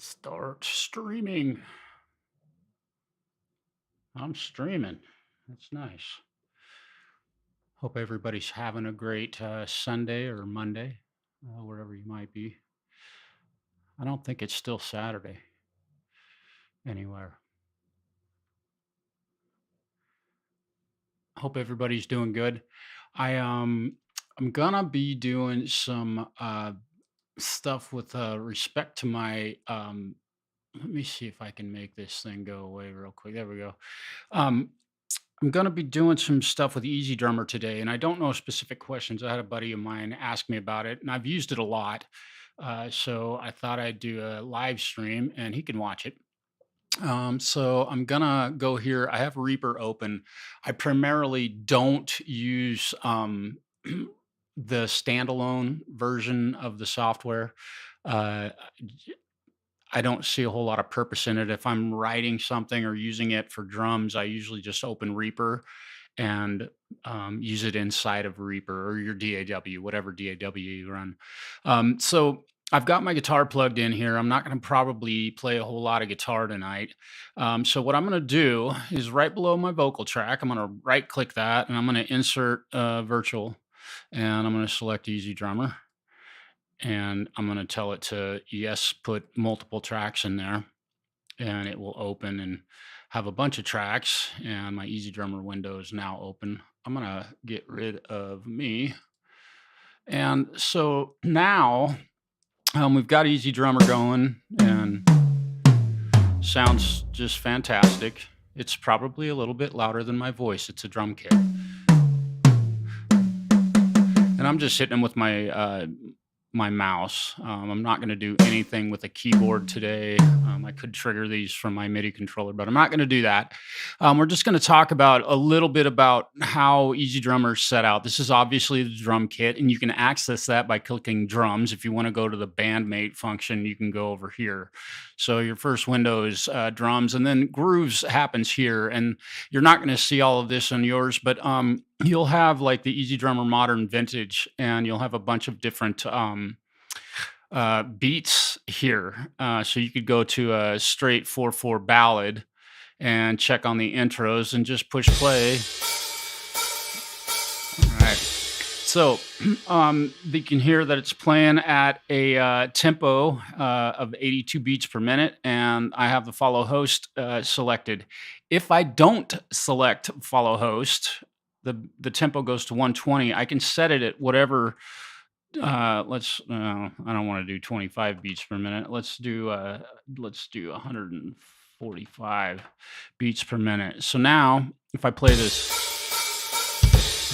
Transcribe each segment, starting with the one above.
Start streaming. I'm streaming. That's nice. Hope everybody's having a great Sunday or Monday, wherever you might be. I don't think it's still Saturday anywhere. Hope everybody's doing good. I'm gonna be doing some stuff with respect to my let me see if I can make this thing go away real quick. There we go. Um, I'm going to be doing some stuff with EZDrummer today, and I don't know specific questions. I had a buddy of mine ask me about it, and I've used it a lot. So I thought I'd do a live stream, and he can watch it. So I'm gonna go here. I have Reaper open. I primarily don't use the standalone version of the software. Uh, I don't see a whole lot of purpose in it. If I'm writing something or using it for drums, I usually just open Reaper and use it inside of Reaper or your DAW, whatever DAW you run. So I've got my guitar plugged in here. I'm not going to probably play a whole lot of guitar tonight. So what I'm going to do is right below my vocal track, I'm going to right click that and I'm going to insert virtual and I'm going to select Easy Drummer and I'm going to tell it to, yes, put multiple tracks in there, and it will open and have a bunch of tracks. And my EZDrummer window is now open. I'm going to get rid of me. And so now we've got EZDrummer going and sounds just fantastic. It's probably a little bit louder than my voice. It's a drum kit. And I'm just hitting them with my mouse. I'm not going to do anything with a keyboard today. I could trigger these from my MIDI controller, but I'm not going to do that. We're just going to talk about a little bit about how EZDrummer is set out. This is obviously the drum kit, and you can access that by clicking drums. If you want to go to the bandmate function, you can go over here. So your first window is drums, and then grooves happens here. And you're not going to see all of this on yours, but you'll have like the EZDrummer Modern Vintage, and you'll have a bunch of different beats here. So you could go to a straight 4/4 ballad and check on the intros and just push play. All right. So you can hear that it's playing at a tempo of 82 beats per minute, and I have the follow host selected. If I don't select follow host, the tempo goes to 120. I can set it at whatever. I don't want to do 25 beats per minute. Let's do 145 beats per minute. So now if I play this,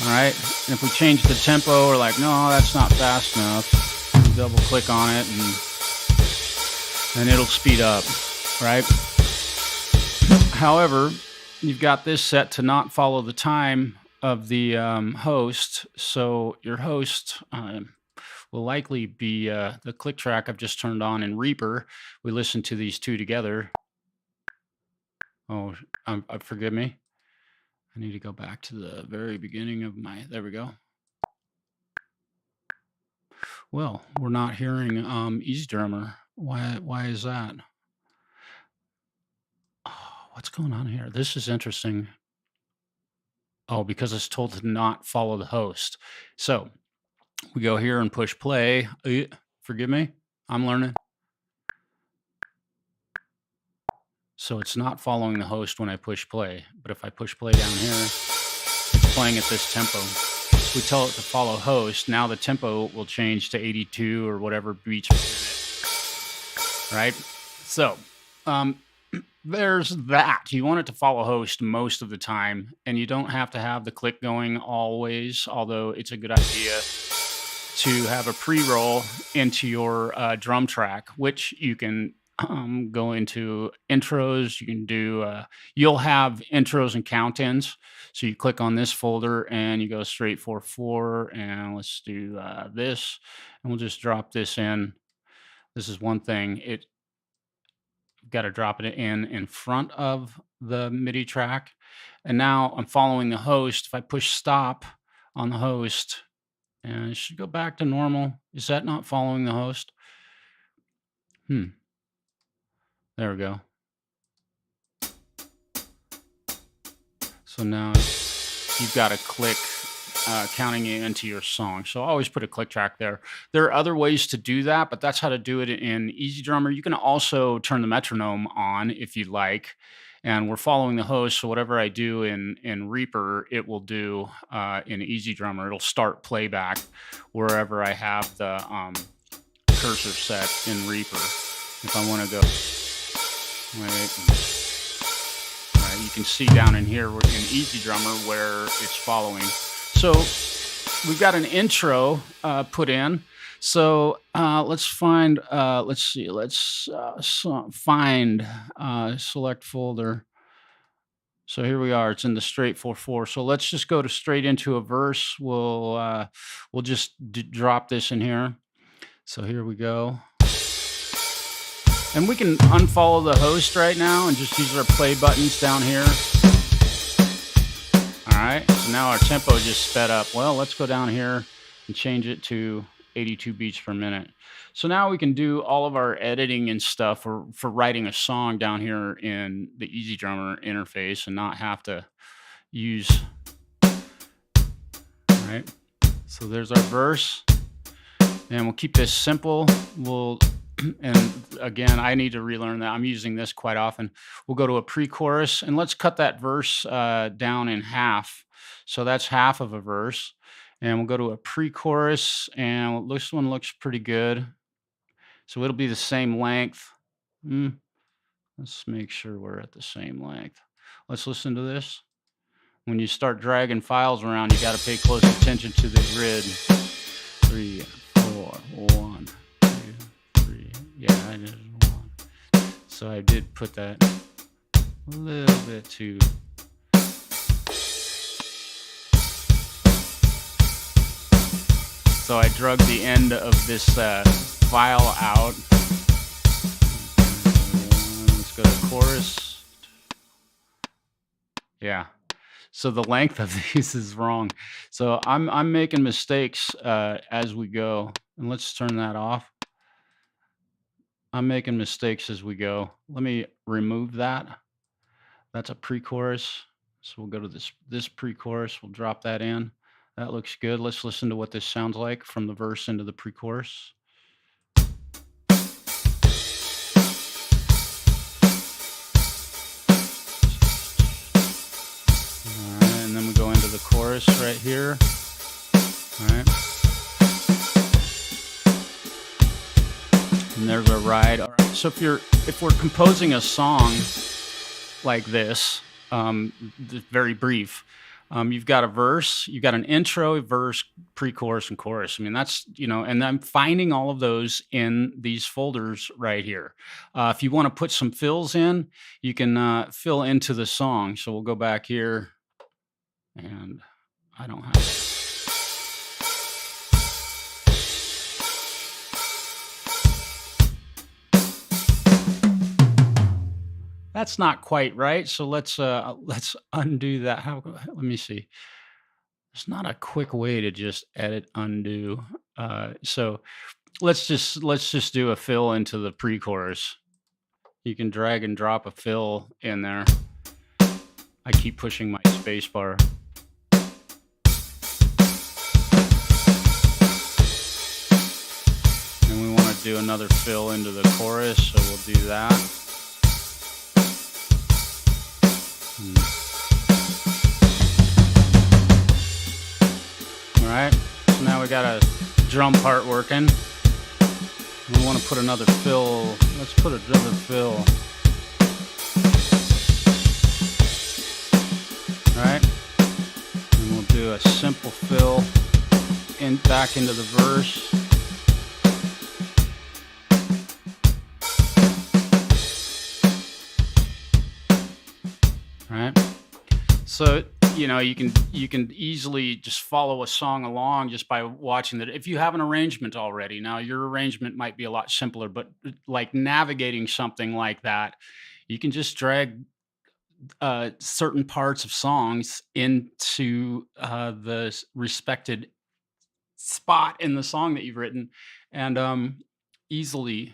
all right, and if we change the tempo, we're like, no, that's not fast enough. Double click on it and it'll speed up, right? However, you've got this set to not follow the time of the host. So your host will likely be the click track I've just turned on in Reaper. We listen to these two together. Oh, forgive me. I need to go back to the very beginning of there we go. Well, we're not hearing EZDrummer. Why is that? Oh, what's going on here? This is interesting. Oh, because it's told to not follow the host. So we go here and push play. Forgive me, I'm learning. So it's not following the host when I push play. But if I push play down here, it's playing at this tempo. We tell it to follow host. Now the tempo will change to 82 or whatever beats per minute. Right? So there's that. You want it to follow host most of the time, and you don't have to have the click going always, although it's a good idea to have a pre-roll into your drum track, which you can go into intros. You can do, you'll have intros and count-ins. So you click on this folder and you go straight 4/4, and let's do this, and we'll just drop this in. This is one thing. Got to drop it in front of the MIDI track. And now I'm following the host. If I push stop on the host, and it should go back to normal. Is that not following the host? There we go. So now you've got a click counting it into your song. So always put a click track there. There are other ways to do that, but that's how to do it in EZDrummer. You can also turn the metronome on if you like. And we're following the host, so whatever I do in Reaper, it will do in EZDrummer. It'll start playback wherever I have the cursor set in Reaper. If I want to go, wait, right, you can see down in here in EZDrummer where it's following. So we've got an intro put in. So let's find, let's see, let's find select folder. So here we are. It's in the straight 4/4. So let's just go to straight into a verse. We'll just drop this in here. So here we go. And we can unfollow the host right now and just use our play buttons down here. All right, so now our tempo just sped up. Well, let's go down here and change it to 82 beats per minute. So now we can do all of our editing and stuff for writing a song down here in the EZDrummer interface and not have to use, all right? So there's our verse, and we'll keep this simple. And again, I need to relearn that. I'm using this quite often. We'll go to a pre-chorus, and let's cut that verse down in half. So that's half of a verse. And we'll go to a pre-chorus, and this one looks pretty good. So it'll be the same length. Let's make sure we're at the same length. Let's listen to this. When you start dragging files around, you got to pay close attention to the grid. 3, 4, 1, 2, 3. Yeah, I just one. So I did put that a little bit too. So I drug the end of this file out. Let's go to chorus. Yeah. So the length of these is wrong. So I'm making mistakes as we go. And let's turn that off. I'm making mistakes as we go. Let me remove that. That's a pre-chorus. So we'll go to this pre-chorus. We'll drop that in. That looks good. Let's listen to what this sounds like from the verse into the pre-chorus. All right, and then we go into the chorus right here. All right. And there's our ride. All right. So if we're composing a song like this, very brief, you've got a verse, you've got an intro, verse, pre-chorus, and chorus. I mean, that's, and I'm finding all of those in these folders right here. If you want to put some fills in, you can fill into the song. So we'll go back here, and I don't have it. That's not quite right. So let's undo that. Let me see. There's not a quick way to just edit undo. So let's just do a fill into the pre-chorus. You can drag and drop a fill in there. I keep pushing my space bar. And we want to do another fill into the chorus, so we'll do that. All right, so now we got a drum part working. We want to put another fill. Let's put another fill. All right, and we'll do a simple fill back into the verse. All right, so you can easily just follow a song along just by watching that. If you have an arrangement already, now your arrangement might be a lot simpler, but like navigating something like that, you can just drag certain parts of songs into the respected spot in the song that you've written, and easily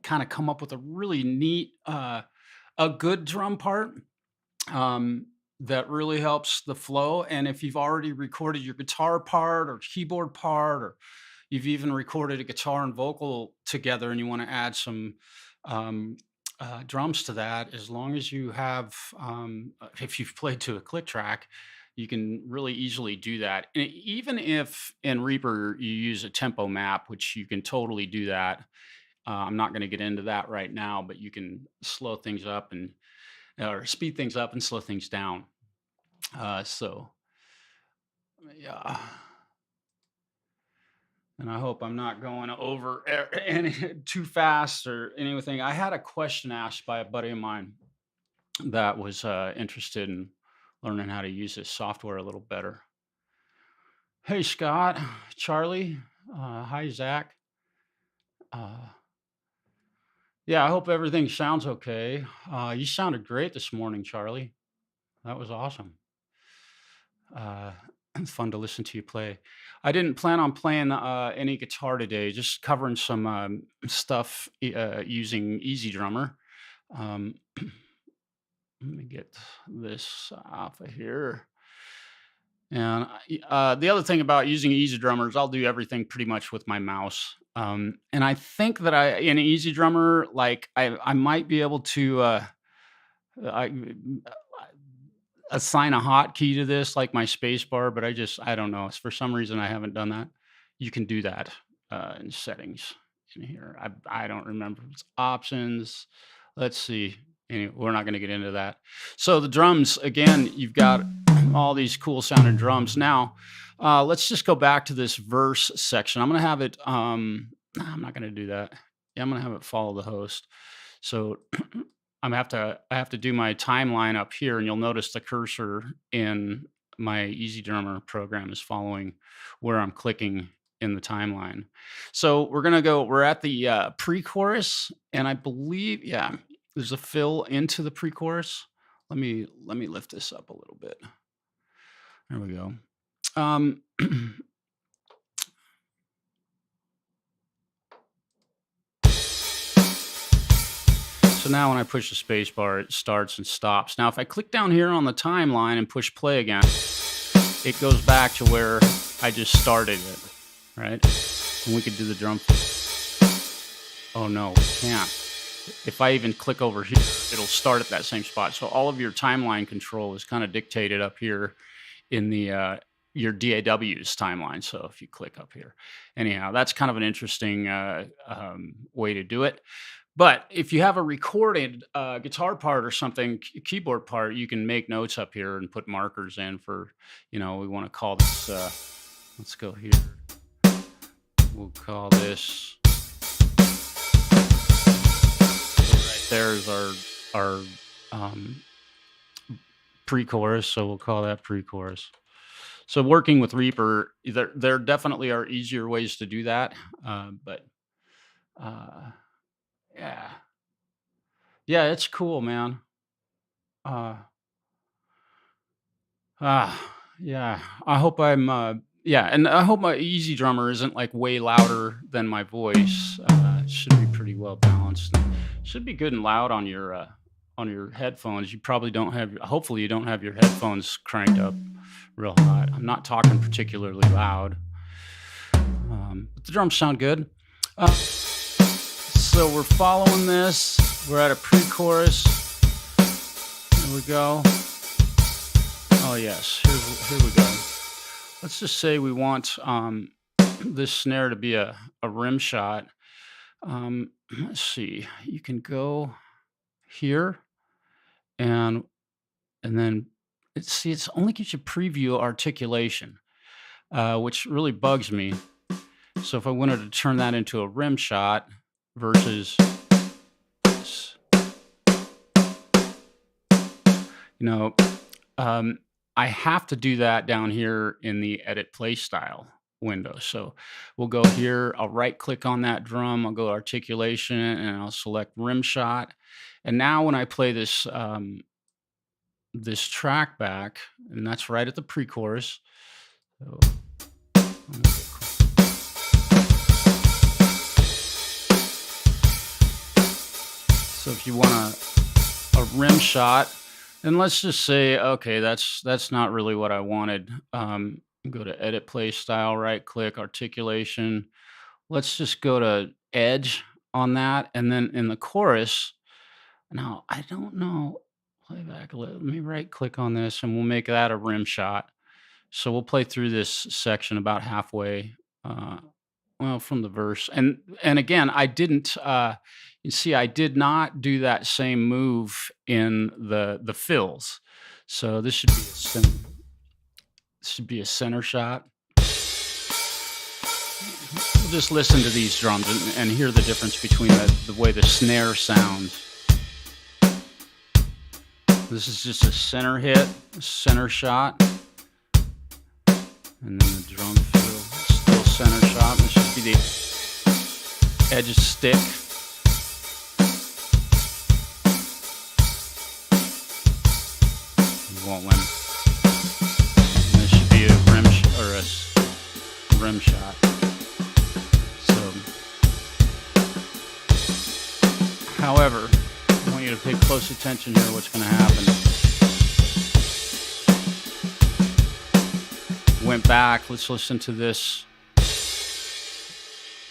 kind of come up with a really neat, a good drum part um, that really helps the flow. And if you've already recorded your guitar part or keyboard part, or you've even recorded a guitar and vocal together, and you want to add some um, drums to that, as long as you have, if you've played to a click track, you can really easily do that. And even if in Reaper you use a tempo map, which you can totally do that. I'm not going to get into that right now, but you can slow things up and or speed things up and slow things down. So yeah, and I hope I'm not going over any too fast or anything. I had a question asked by a buddy of mine that was interested in learning how to use this software a little better. Hey Scott, Charlie, hi Zach. Uh, yeah, I hope everything sounds okay. You sounded great this morning, Charlie. That was awesome. Uh, it's fun to listen to you play. I didn't plan on playing any guitar today, just covering some stuff using EZDrummer. Um, let me get this off of here. And the other thing about using EZDrummer is I'll do everything pretty much with my mouse. And I think that in EZDrummer, like I might be able to I assign a hotkey to this, like my space bar, but I don't know. For some reason, I haven't done that. You can do that in settings in here. I don't remember. It's options. Let's see. Anyway, we're not going to get into that. So the drums, again, you've got all these cool sounding drums. Now, let's just go back to this verse section. I'm going to have it. I'm not going to do that. Yeah, I'm going to have it follow the host. So I have to do my timeline up here, and you'll notice the cursor in my EZDrummer program is following where I'm clicking in the timeline. So we're at the pre-chorus, and I believe, yeah, there's a fill into the pre-chorus. Let me lift this up a little bit. There we go. Um, So now when I push the space bar, it starts and stops. Now, if I click down here on the timeline and push play again, it goes back to where I just started it, right? And we could do the drum. Oh no, we can't. If I even click over here, it'll start at that same spot. So all of your timeline control is kind of dictated up here in the your DAW's timeline. So if you click up here, anyhow, that's kind of an interesting way to do it. But if you have a recorded guitar part or something, keyboard part, you can make notes up here and put markers in for, we want to call this, let's go here. We'll call this, so right there's our pre-chorus. So we'll call that pre-chorus. So working with Reaper, there definitely are easier ways to do that. But yeah. Yeah, it's cool, man. Uh, yeah. I hope yeah, and I hope my EZDrummer isn't like way louder than my voice. It should be pretty well balanced. Should be good and loud on your headphones. You probably don't have, hopefully you don't have your headphones cranked up real hot. I'm not talking particularly loud. But the drums sound good. So we're following this. We're at a pre-chorus. Here we go. Oh yes, here we go. Let's just say we want this snare to be a rim shot. Let's see. You can go here and then it only gives you preview articulation, which really bugs me. So if I wanted to turn that into a rim shot versus this, I have to do that down here in the edit play style window. So we'll go here, I'll right click on that drum, I'll go articulation and I'll select rim shot. And now when I play this, this track back, and that's right at the pre-chorus. So, So if you want a rim shot, and let's just say, okay, that's not really what I wanted. Go to edit play style, right click, articulation. Let's just go to edge on that, and then in the chorus. Now I don't know playback. Let me right click on this, and we'll make that a rim shot. So we'll play through this section about halfway. Uh, well, from the verse, and again, I didn't. You see, I did not do that same move in the fills. So this should be a center shot. We'll just listen to these drums and hear the difference between the way the snare sounds. This is just a center hit, center shot, and then the drum fill, still center shot. This should be the edge stick. You won't win. And this should be a rim shot. So, however, I want you to pay close attention here. What's going to happen? Went back. Let's listen to this.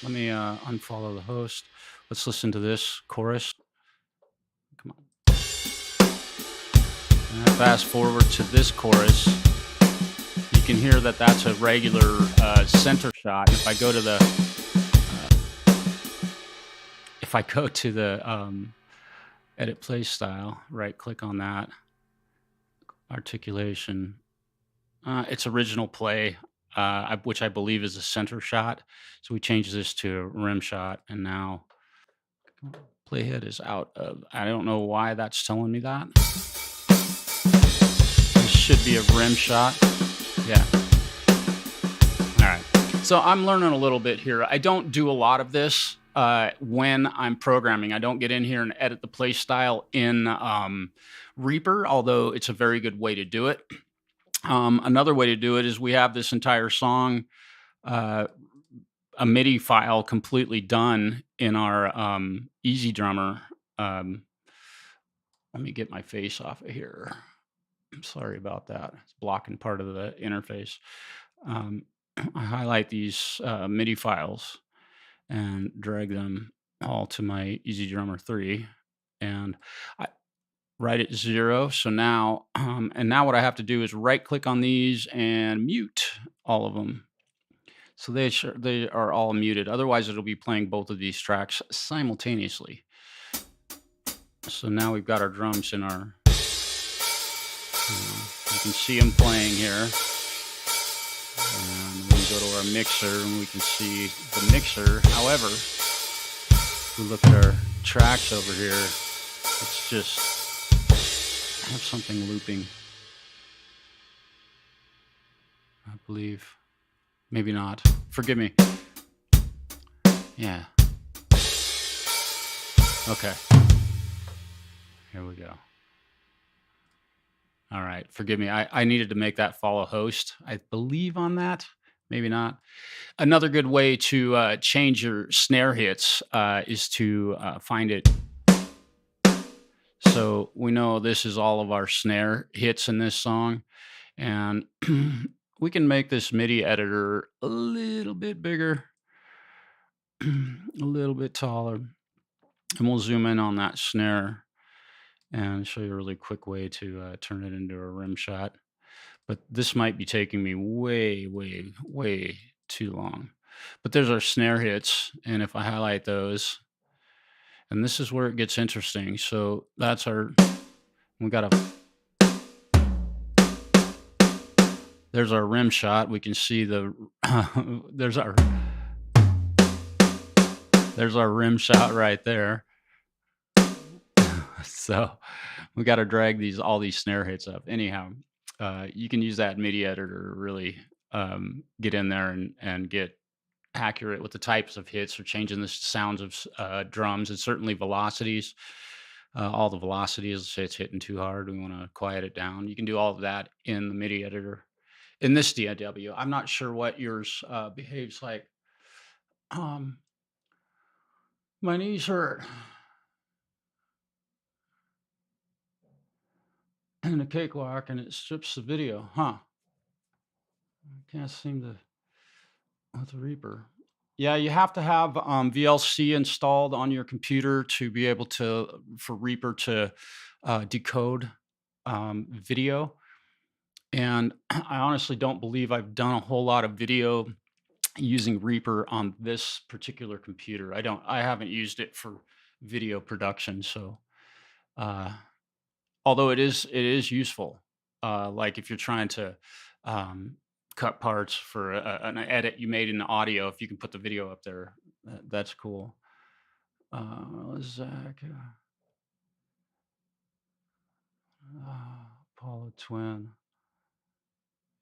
Let me unfollow the host. Let's listen to this chorus. Come on. And I fast forward to this chorus. You can hear that that's a regular center shot. If I go to the edit play style, right click on that, articulation. It's original play, which I believe is a center shot. So we change this to a rim shot, and now playhead is out of. I don't know why that's telling me that. This should be a rim shot. Yeah. All right. So I'm learning a little bit here. I don't do a lot of this when I'm programming. I don't get in here and edit the play style in Reaper, although it's a very good way to do it. Another way to do it is we have this entire song, a MIDI file completely done in our EZDrummer. Let me get my face off of here. I'm sorry about that. It's blocking part of the interface. I highlight these MIDI files and drag them all to my EZDrummer 3, and I right at 0. So now, and now what I have to do is right click on these and mute all of them. So they are all muted. Otherwise, it'll be playing both of these tracks simultaneously. So now we've got our drums in our. You can see them playing here. And we go to our mixer and we can see the mixer. However, if we look at our tracks over here, it's just. I have something looping. I believe. Maybe not. Forgive me. Yeah. Okay. Here we go. All right. Forgive me. I needed to make that follow host. I believe on that. Maybe not. Another good way to change your snare hits is to find it. So we know this is all of our snare hits in this song. And we can make this MIDI editor a little bit bigger, a little bit taller. And we'll zoom in on that snare and show you a really quick way to turn it into a rim shot. But this might be taking me way, way, way too long. But there's our snare hits. And if I highlight those, and this is where it gets interesting. So that's we got there's our rim shot. We can see there's our rim shot right there. So we got to drag all these snare hits up. Anyhow, you can use that MIDI editor to really get in there and get accurate with the types of hits or changing the sounds of drums and certainly velocities. All the velocities, let's say it's hitting too hard, we want to quiet it down. You can do all of that in the MIDI editor. In this DAW, I'm not sure what yours behaves like. My knees hurt. and a cakewalk, and it strips the video. Huh? I can't seem to with Reaper. Yeah, you have to have VLC installed on your computer to be able to for Reaper to decode video. And I honestly don't believe I've done a whole lot of video using Reaper on this particular computer. I haven't used it for video production, so uh, although it is useful, like if you're trying to um, cut parts for an edit you made in the audio, if you can put the video up there, that's cool. Zach, Apollo Twin.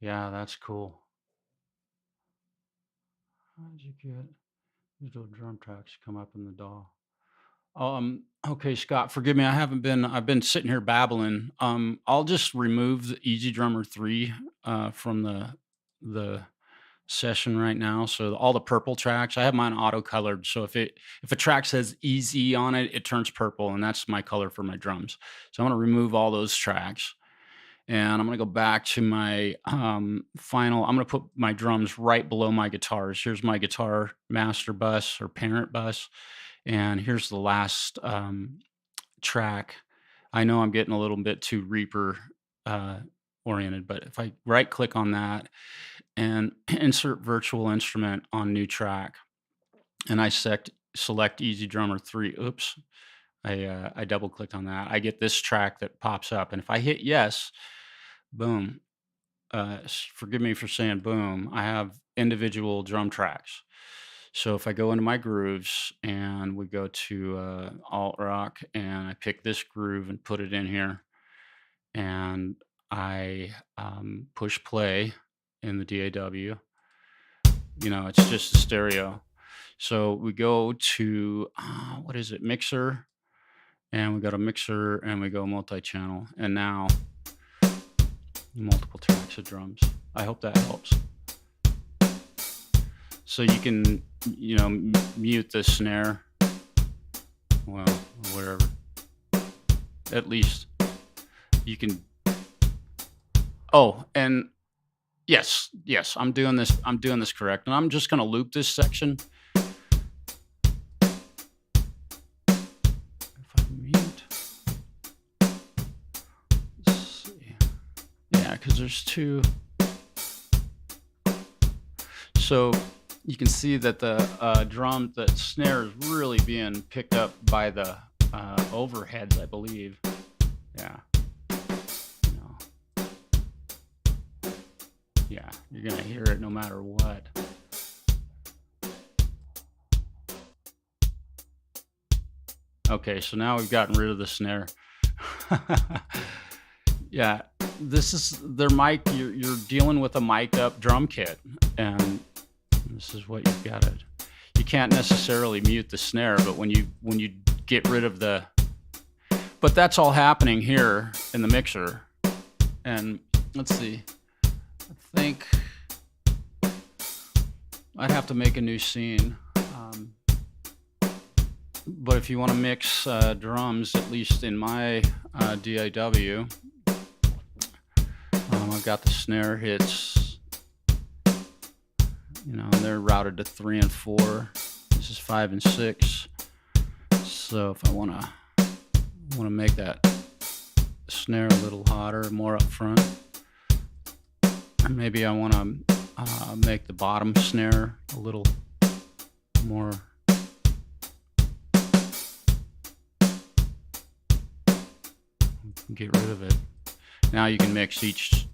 Yeah, that's cool. How did you get digital drum tracks come up in the DAW? Okay, Scott, forgive me. I've been sitting here babbling. I'll just remove the EZDrummer 3 from the session right now. So all the purple tracks, I have mine auto colored. So if a track says EZ on it, it turns purple, and that's my color for my drums. So I'm gonna remove all those tracks, and I'm gonna go back to my final. I'm gonna put my drums right below my guitars. Here's my guitar master bus or parent bus, and here's the last track. I know I'm getting a little bit too Reaper oriented, but if I right click on that and insert virtual instrument on new track, and I select EZDrummer 3, oops, I double clicked on that, I get this track that pops up. And if I hit yes, boom, forgive me for saying boom, I have individual drum tracks. So if I go into my grooves and we go to alt rock, and I pick this groove and put it in here, and I push play in the DAW, it's just a stereo. So we go to what is it, mixer, and we go to mixer, and we go multi-channel, and now multiple tracks of drums. I hope that helps. So you can, mute the snare. Well, wherever. At least you can. Oh, and yes, I'm doing this correct. And I'm just going to loop this section. If I mute. Let's see. Yeah, because there's two. So you can see that the that snare is really being picked up by the overheads, I believe. Yeah. Yeah, you're gonna hear it no matter what. Okay, so now we've gotten rid of the snare. Yeah, this is their mic. You're dealing with a mic'd up drum kit, and this is what you've got it. You can't necessarily mute the snare, but when you get rid of the, but that's all happening here in the mixer. And let's see, I think I'd have to make a new scene. But if you want to mix drums, at least in my DAW, I've got the snare hits. They're routed to 3 and 4. This is 5 and 6. So if I want to make that snare a little hotter, more up front, or maybe I want to make the bottom snare a little more. Get rid of it. Now you can mix each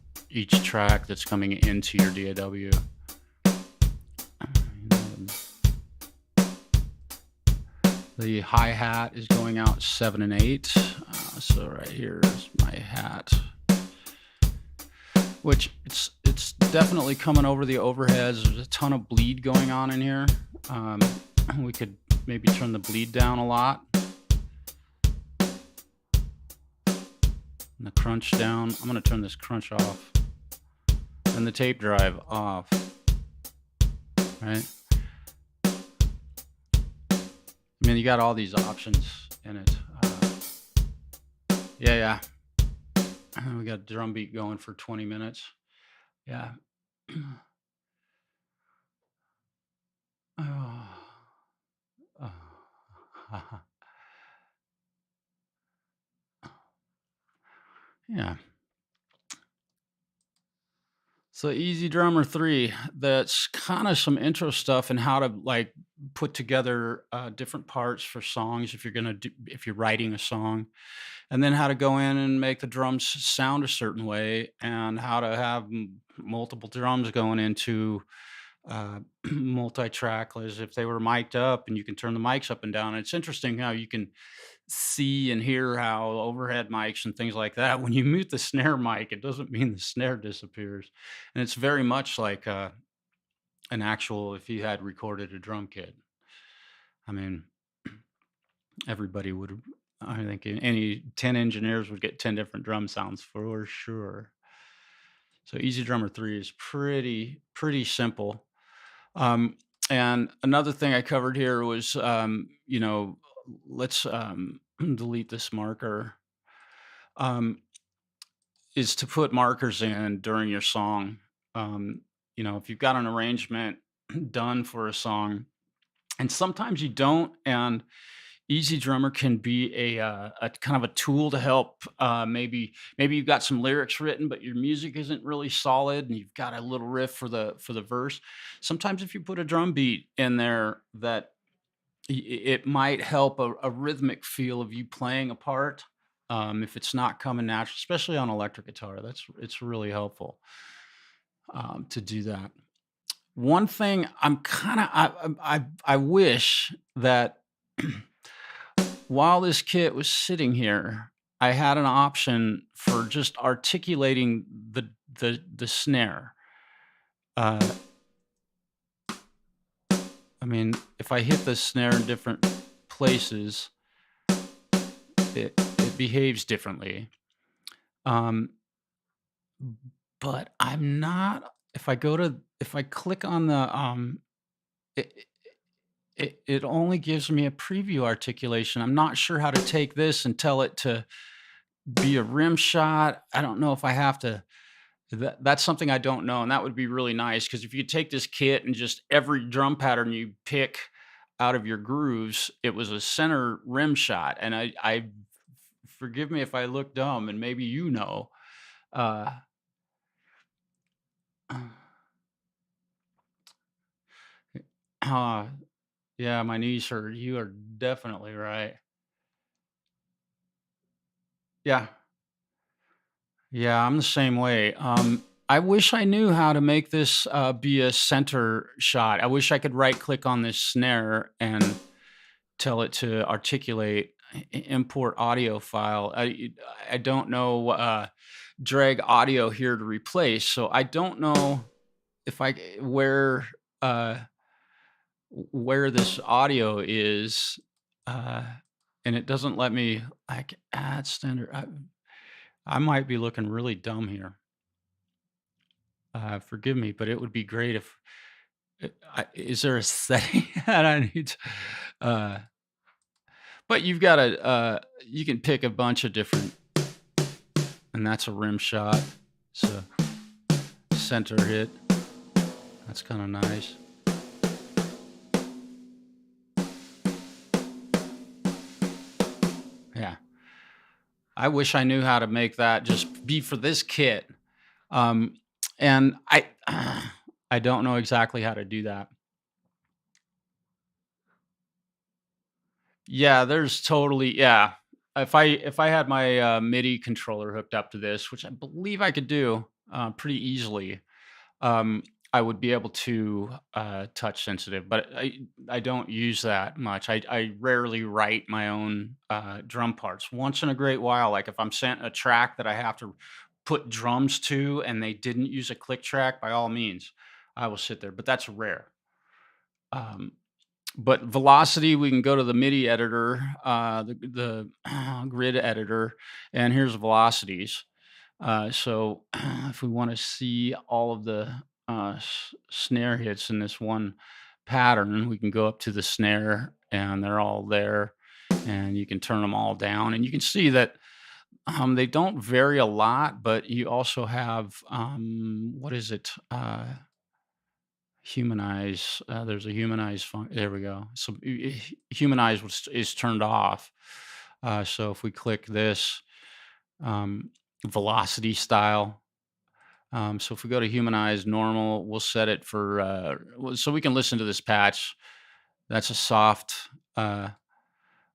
track that's coming into your DAW. The hi-hat is going out 7 and 8. So right here is my hat, which it's definitely coming over the overheads. There's a ton of bleed going on in here. We could maybe turn the bleed down a lot. And the crunch down. I'm going to turn this crunch off. And the tape drive off. Right? I mean, you got all these options in it. Yeah. We got drum beat going for 20 minutes. Yeah. Oh, oh. Yeah. So EZDrummer 3, that's kind of some intro stuff and how to like put together different parts for songs if you're gonna do if you're writing a song, and then how to go in and make the drums sound a certain way, and how to have multiple drums going into multi-track as if they were mic'd up, and you can turn the mics up and down. It's interesting how you can see and hear how overhead mics and things like that, when you mute the snare mic, it doesn't mean the snare disappears. And it's very much like an actual, if you had recorded a drum kit. I mean, everybody would, I think any 10 engineers would get 10 different drum sounds for sure. So Easy Drummer 3 is pretty simple. Um, and another thing I covered here was, let's delete this marker. Um, is to put markers in during your song. Um, if you've got an arrangement done for a song, and sometimes you don't, and Easy Drummer can be a kind of a tool to help. Maybe you've got some lyrics written, but your music isn't really solid, and you've got a little riff for the verse. Sometimes if you put a drum beat in there, that it might help a rhythmic feel of you playing a part. If it's not coming natural, especially on electric guitar, it's really helpful to do that. One thing I'm kind of I wish that while this kit was sitting here, I had an option for just articulating the snare. Uh, I mean, if I hit the snare in different places, it behaves differently. Um, but I'm not. If I click on the it, it only gives me a preview articulation. I'm not sure how to take this and tell it to be a rim shot. I don't know if I have to. That's something I don't know, and that would be really nice because if you take this kit and just every drum pattern you pick out of your grooves, it was a center rim shot, and I forgive me if I look dumb, and maybe uh, uh, yeah, my knees hurt. You are definitely right. Yeah, yeah, I'm the same way. I wish I knew how to make this be a center shot. I wish I could right click on this snare and tell it to articulate import audio file. I don't know drag audio here to replace, so I don't know if I uh, where this audio is, uh, and it doesn't let me like add standard. I might be looking really dumb here. Forgive me, but it would be great if is there a setting that I need to, uh, but you've got you can pick a bunch of different, and that's a rim shot. So center hit. That's kind of nice. Yeah. I wish I knew how to make that just be for this kit. Um, and I don't know exactly how to do that. Yeah, there's totally yeah. If I had my MIDI controller hooked up to this, which I believe I could do pretty easily, um, I would be able to touch sensitive. But I don't use that much. I rarely write my own drum parts. Once in a great while, like if I'm sent a track that I have to put drums to, and they didn't use a click track, by all means, I will sit there. But that's rare. Um, but velocity, we can go to the MIDI editor, the grid editor, and here's velocities. So if we want to see all of the snare hits in this one pattern, we can go up to the snare, and they're all there, and you can turn them all down, and you can see that They don't vary a lot, but you also have, what is it? Humanize. There's a humanize there we go. So humanize is turned off. So if we click this, um, velocity style. So if we go to humanize normal, we'll set it for, so we can listen to this patch. That's a soft, uh,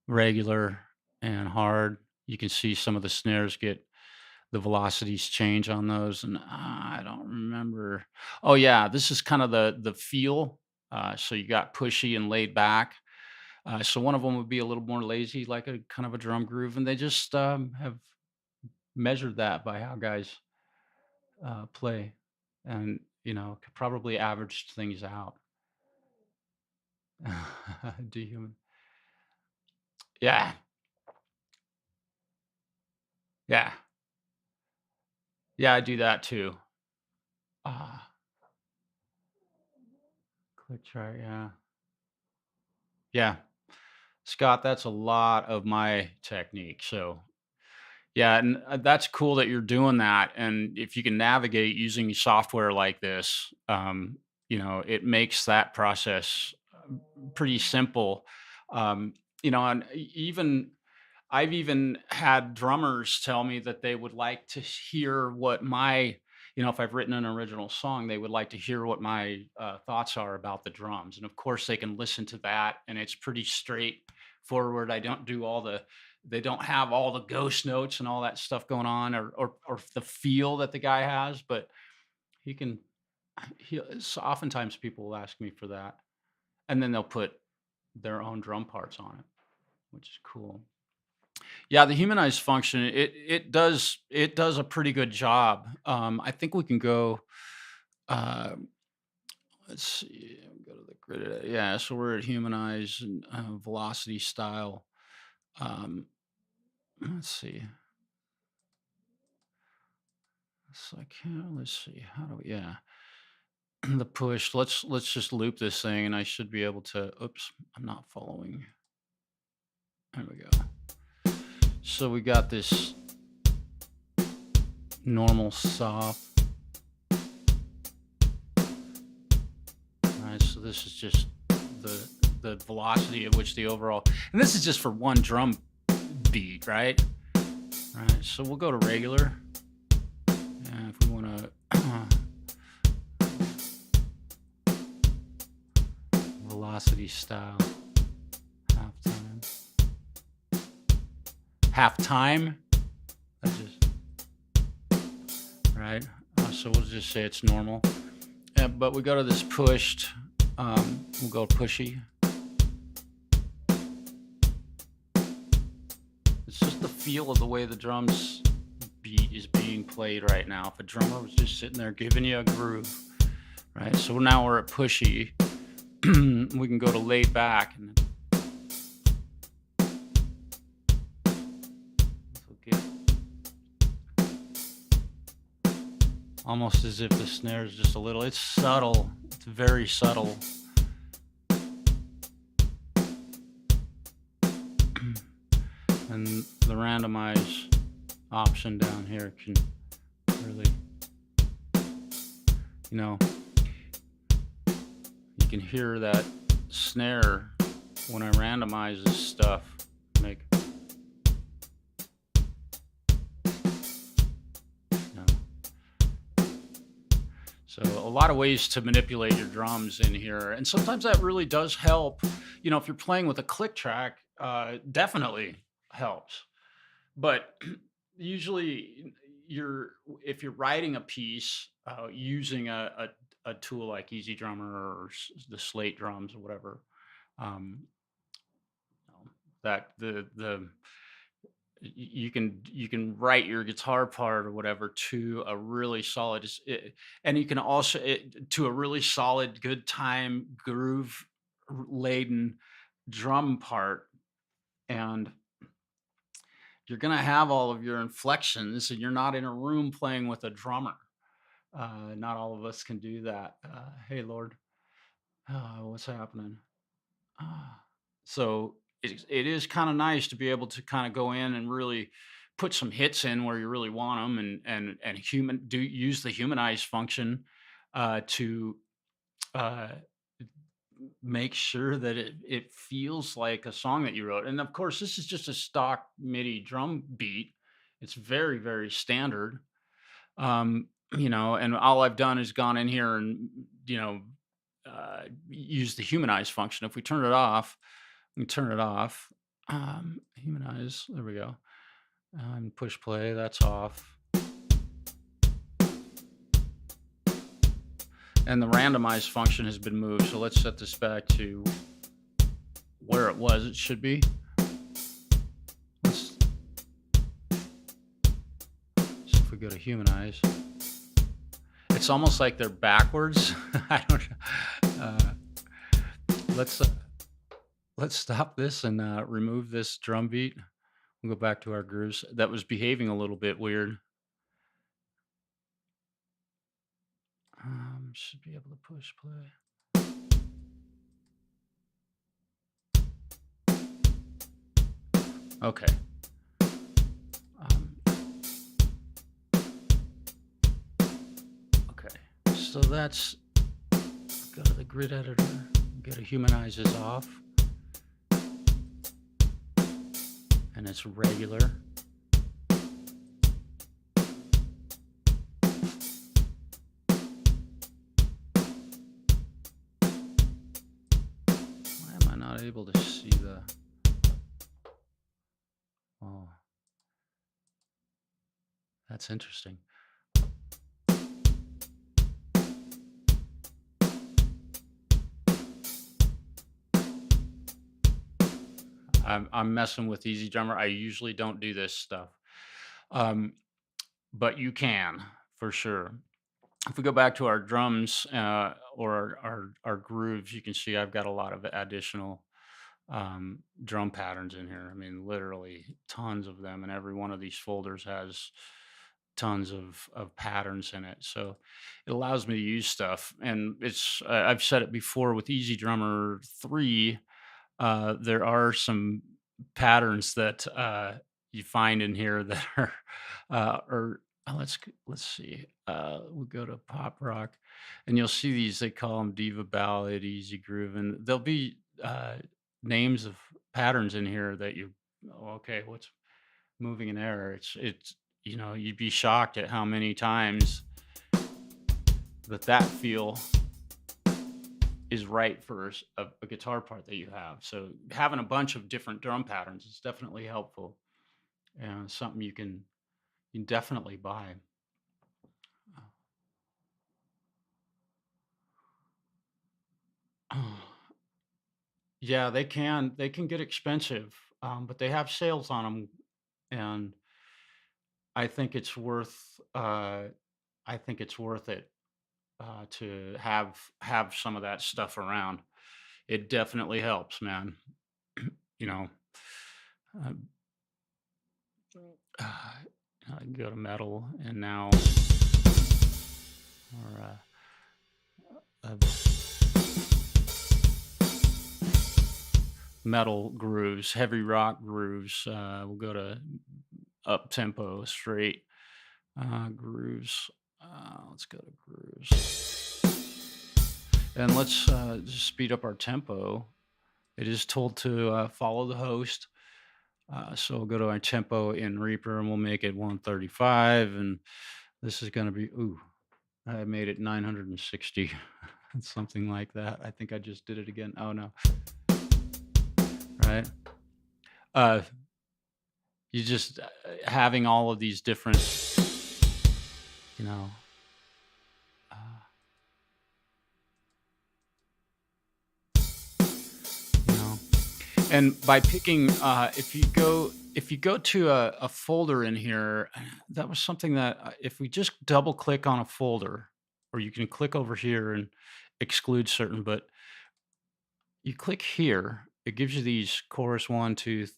regular, and hard. You can see some of the snares get the velocities change on those, and I don't remember. Oh yeah, this is kind of the feel. So you got pushy and laid back. So one of them would be a little more lazy, like a kind of a drum groove, and they just have measured that by how guys play, and could probably averaged things out. Do you? Yeah, yeah, yeah. I do that too. Ah, click try. Yeah, yeah. Scott, that's a lot of my technique. So yeah, and that's cool that you're doing that. And if you can navigate using software like this, it makes that process pretty simple. And even I've even had drummers tell me that they would like to hear what if I've written an original song, they would like to hear what my thoughts are about the drums. And of course, they can listen to that, and it's pretty straightforward. They don't have all the ghost notes and all that stuff going on, or the feel that the guy has, but he can. So oftentimes people will ask me for that, and then they'll put their own drum parts on it, which is cool. Yeah, the humanized function, it does a pretty good job. I think we can go. Uh, let's see. Go to the grid. Yeah, so we're at humanize and velocity style. Um, let's see. So I can't. Let's see. How do we? Yeah, the push. Let's just loop this thing, and I should be able to. Oops, I'm not following. There we go. So we got this normal soft. Right, so this is just the the velocity at which the overall, and this is just for one drum beat, right? All right, so we'll go to regular, and if we want to velocity style halftime, halftime. That just right. So we'll just say it's normal, but we go to this pushed. We'll go pushy. It's just the feel of the way the drums beat is being played right now. If a drummer was just sitting there giving you a groove, right? So now we're at pushy. We can go to laid back, and get almost as if the snare is just a little. It's subtle. It's very subtle. And the randomize option down here can really, you know, you can hear that snare when I randomize this stuff. Make, you know, so a lot of ways to manipulate your drums in here, and sometimes that really does help. If you're playing with a click track, definitely helps. But usually, you're if you're writing a piece using a tool like EZDrummer or the Slate drums or whatever, um, that you can write your guitar part or whatever to a really solid and you can also to a really solid good time groove laden drum part, and you're going to have all of your inflections, and you're not in a room playing with a drummer. Not all of us can do that. Hey Lord, what's happening? Ah. So it is kind of nice to be able to kind of go in and really put some hits in where you really want them, and use the humanize function to uh, make sure that it feels like a song that you wrote. And of course, this is just a stock MIDI drum beat. It's very, very standard. And all I've done is gone in here and, use the humanize function. If we turn it off, we turn it off. Humanize, there we go. And push play, that's off. And the randomize function has been moved. So let's set this back to where it was. It should be. Let's, so if we go to humanize, it's almost like they're backwards. I don't know. Let's let's stop this and remove this drum beat. We'll go back to our grooves. That was behaving a little bit weird. Should be able to push play. Okay. Okay. So that's, go to the grid editor. Go to humanize is off. And it's regular. Why am I not able to see the... Oh, that's interesting. I'm messing with EZDrummer. I usually don't do this stuff, um, but you can for sure. If we go back to our drums or our grooves, you can see I've got a lot of additional drum patterns in here. I mean, literally tons of them, and every one of these folders has tons of patterns in it. So it allows me to use stuff, and I've said it before with EZDrummer 3. There are some patterns that you find in here that are, let's see. We'll go to pop rock, and you'll see these. They call them diva ballad, easy groove, and there'll be names of patterns in here that you. Oh, okay, what's moving in error? It's you'd be shocked at how many times that feel is right for a guitar part that you have. So having a bunch of different drum patterns is definitely helpful, and something you can definitely buy. Yeah, they can get expensive, but they have sales on them, and I think it's worth I think it's worth it to have some of that stuff around. It definitely helps, man. you know, uh, I can go to metal and now, or metal grooves, heavy rock grooves. We'll go to up tempo, straight grooves. Let's go to grooves. And let's just speed up our tempo. It is told to follow the host. So we'll go to our tempo in Reaper and we'll make it 135. And this is going to be, ooh, I made it 960. Something like that. I think I just did it again. Oh, no. Right. Uh, you just having all of these different, you know, uh, you know, and by picking, if you go to a folder in here, that was something that if we just double click on a folder, or you can click over here and exclude certain, but you click here, it gives you these chorus one, two,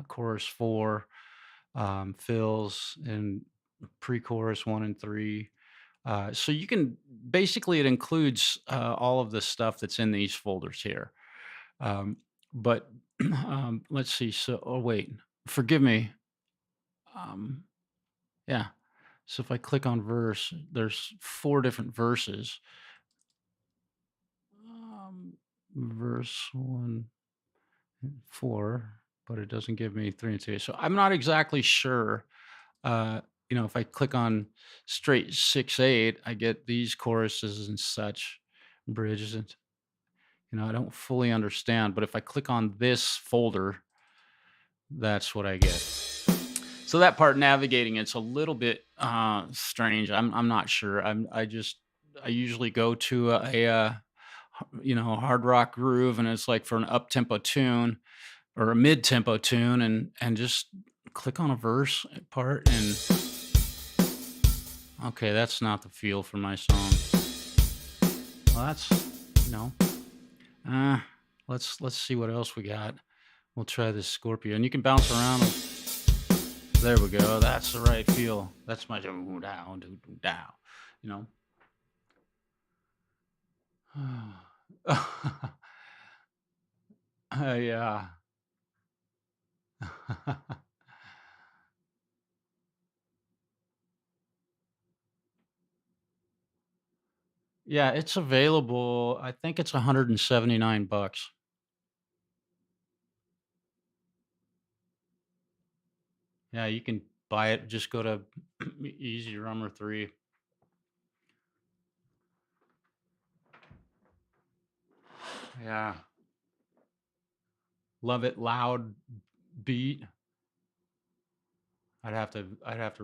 chorus four, fills, and pre-chorus one and three. So you can basically, it includes all of the stuff that's in these folders here. But let's see. So, oh wait, forgive me. Um, yeah. So if I click on verse, there's four different verses. Um, verse one, four, but it doesn't give me three and two. So I'm not exactly sure. Uh, if I click on straight 6/8, I get these choruses and such, bridges, and I don't fully understand. But if I click on this folder, that's what I get. So that part navigating it's a little bit strange. I'm not sure. I usually go to hard rock groove, and it's like for an up tempo tune or a mid tempo tune, and just click on a verse part, and okay, that's not the feel for my song. Well, that's you know, uh, let's see what else we got. We'll try this Scorpio, and you can bounce around. There we go. That's the right feel. That's my do down, do down. You know. Yeah. Yeah, it's available. I think it's 179 bucks. Yeah, you can buy it. Just go to EZDrummer 3. Yeah. Love it loud beat. I'd have to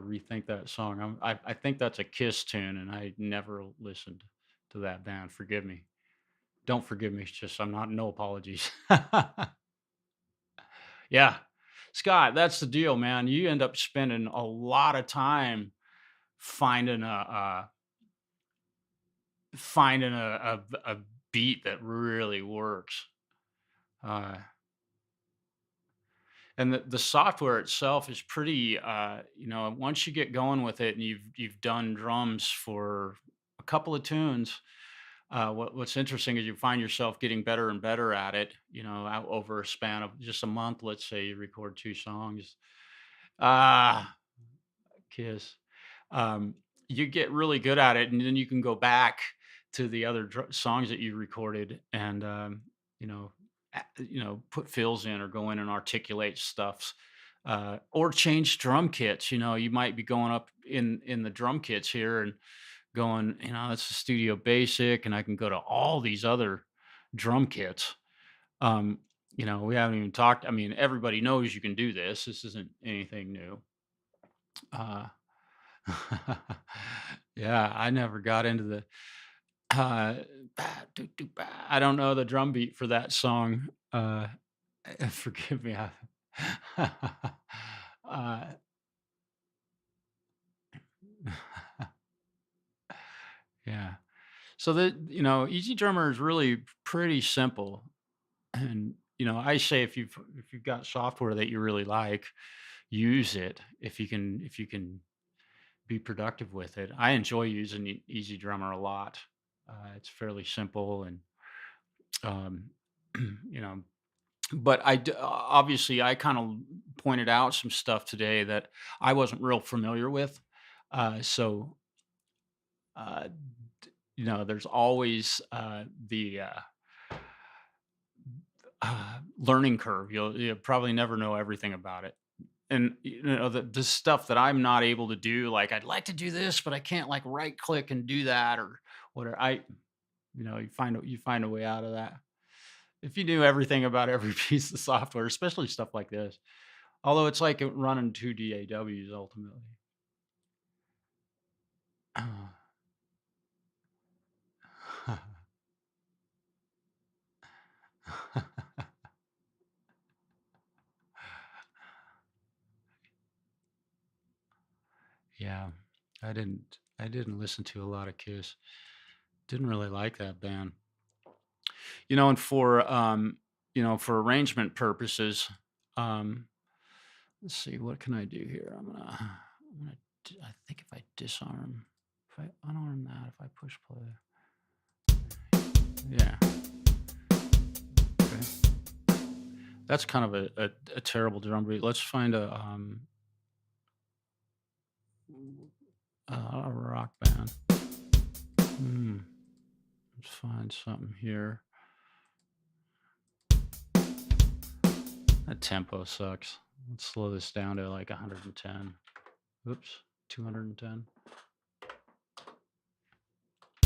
rethink that song. I think that's a Kiss tune, and I never listened to that band. Forgive me. Don't forgive me. It's just I'm not no apologies. Yeah. Scott, that's the deal, man. You end up spending a lot of time finding a beat that really works. Uh, and the software itself is pretty once you get going with it and you've done drums for a couple of tunes, what's interesting is you find yourself getting better and better at it, out over a span of just a month. Let's say you record two songs. Ah, Kiss. Um, you get really good at it, and then you can go back to the other songs that you recorded, and you know, put fills in or go in and articulate stuff, or change drum kits. You might be going up in the drum kits here and going, that's a Studio Basic, and I can go to all these other drum kits. Um, we haven't even talked. I mean, everybody knows you can do this. This isn't anything new. Uh, Yeah, I never got into the uh, I don't know the drum beat for that song. Forgive me. uh, yeah. So Easy Drummer is really pretty simple, and I say if you've got software that you really like, use it if you can be productive with it. I enjoy using Easy Drummer a lot. It's fairly simple and um, you know, but obviously I kind of pointed out some stuff today that I wasn't real familiar with. So uh, there's always the learning curve. You'll probably never know everything about it. And the stuff that I'm not able to do, like I'd like to do this, but I can't like right click and do that or whatever. You find a way out of that. If you knew everything about every piece of software, especially stuff like this, although it's like running two DAWs ultimately. Yeah, I didn't listen to a lot of Kiss. Didn't really like that band. And for arrangement purposes, um, let's see, what can I do here? I think if I disarm, if I unarm that, if I push play, yeah, okay. That's kind of a terrible drum beat. Let's find a A rock band. Hmm. Let's find something here. That tempo sucks. Let's slow this down to like 110. Oops, 210.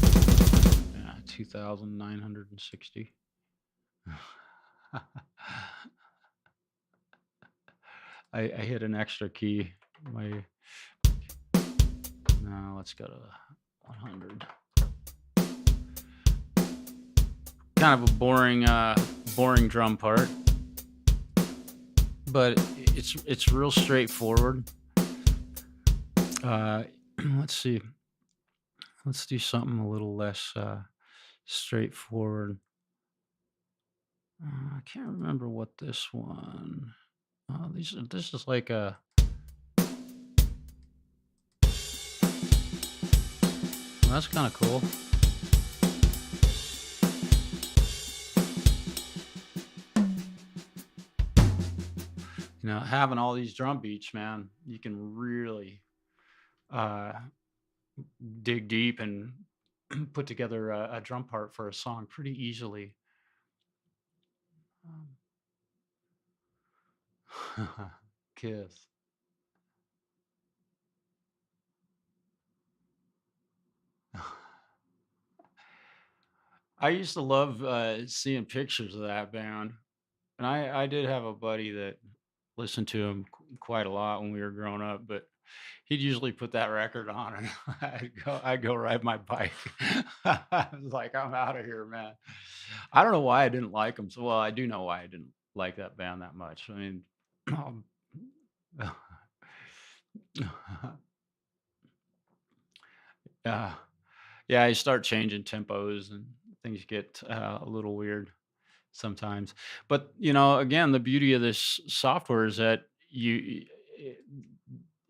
Yeah, 2,960. I hit an extra key. My No, let's go to 100. Kind of a boring drum part, but it's real straightforward. Uh, let's see. Let's do something a little less straightforward. I can't remember what this one. This is like a. Well, that's kind of cool. Having all these drum beats, man, you can really uh, dig deep and put together a drum part for a song pretty easily. Kiss. I used to love seeing pictures of that band, and I did have a buddy that listened to him quite a lot when we were growing up, but he'd usually put that record on, and I'd go ride my bike. I was like, I'm out of here, man. I don't know why I didn't like him. So, well, I do know why I didn't like that band that much. I mean, yeah, yeah. You start changing tempos, and things get a little weird sometimes. But again, the beauty of this software is that it,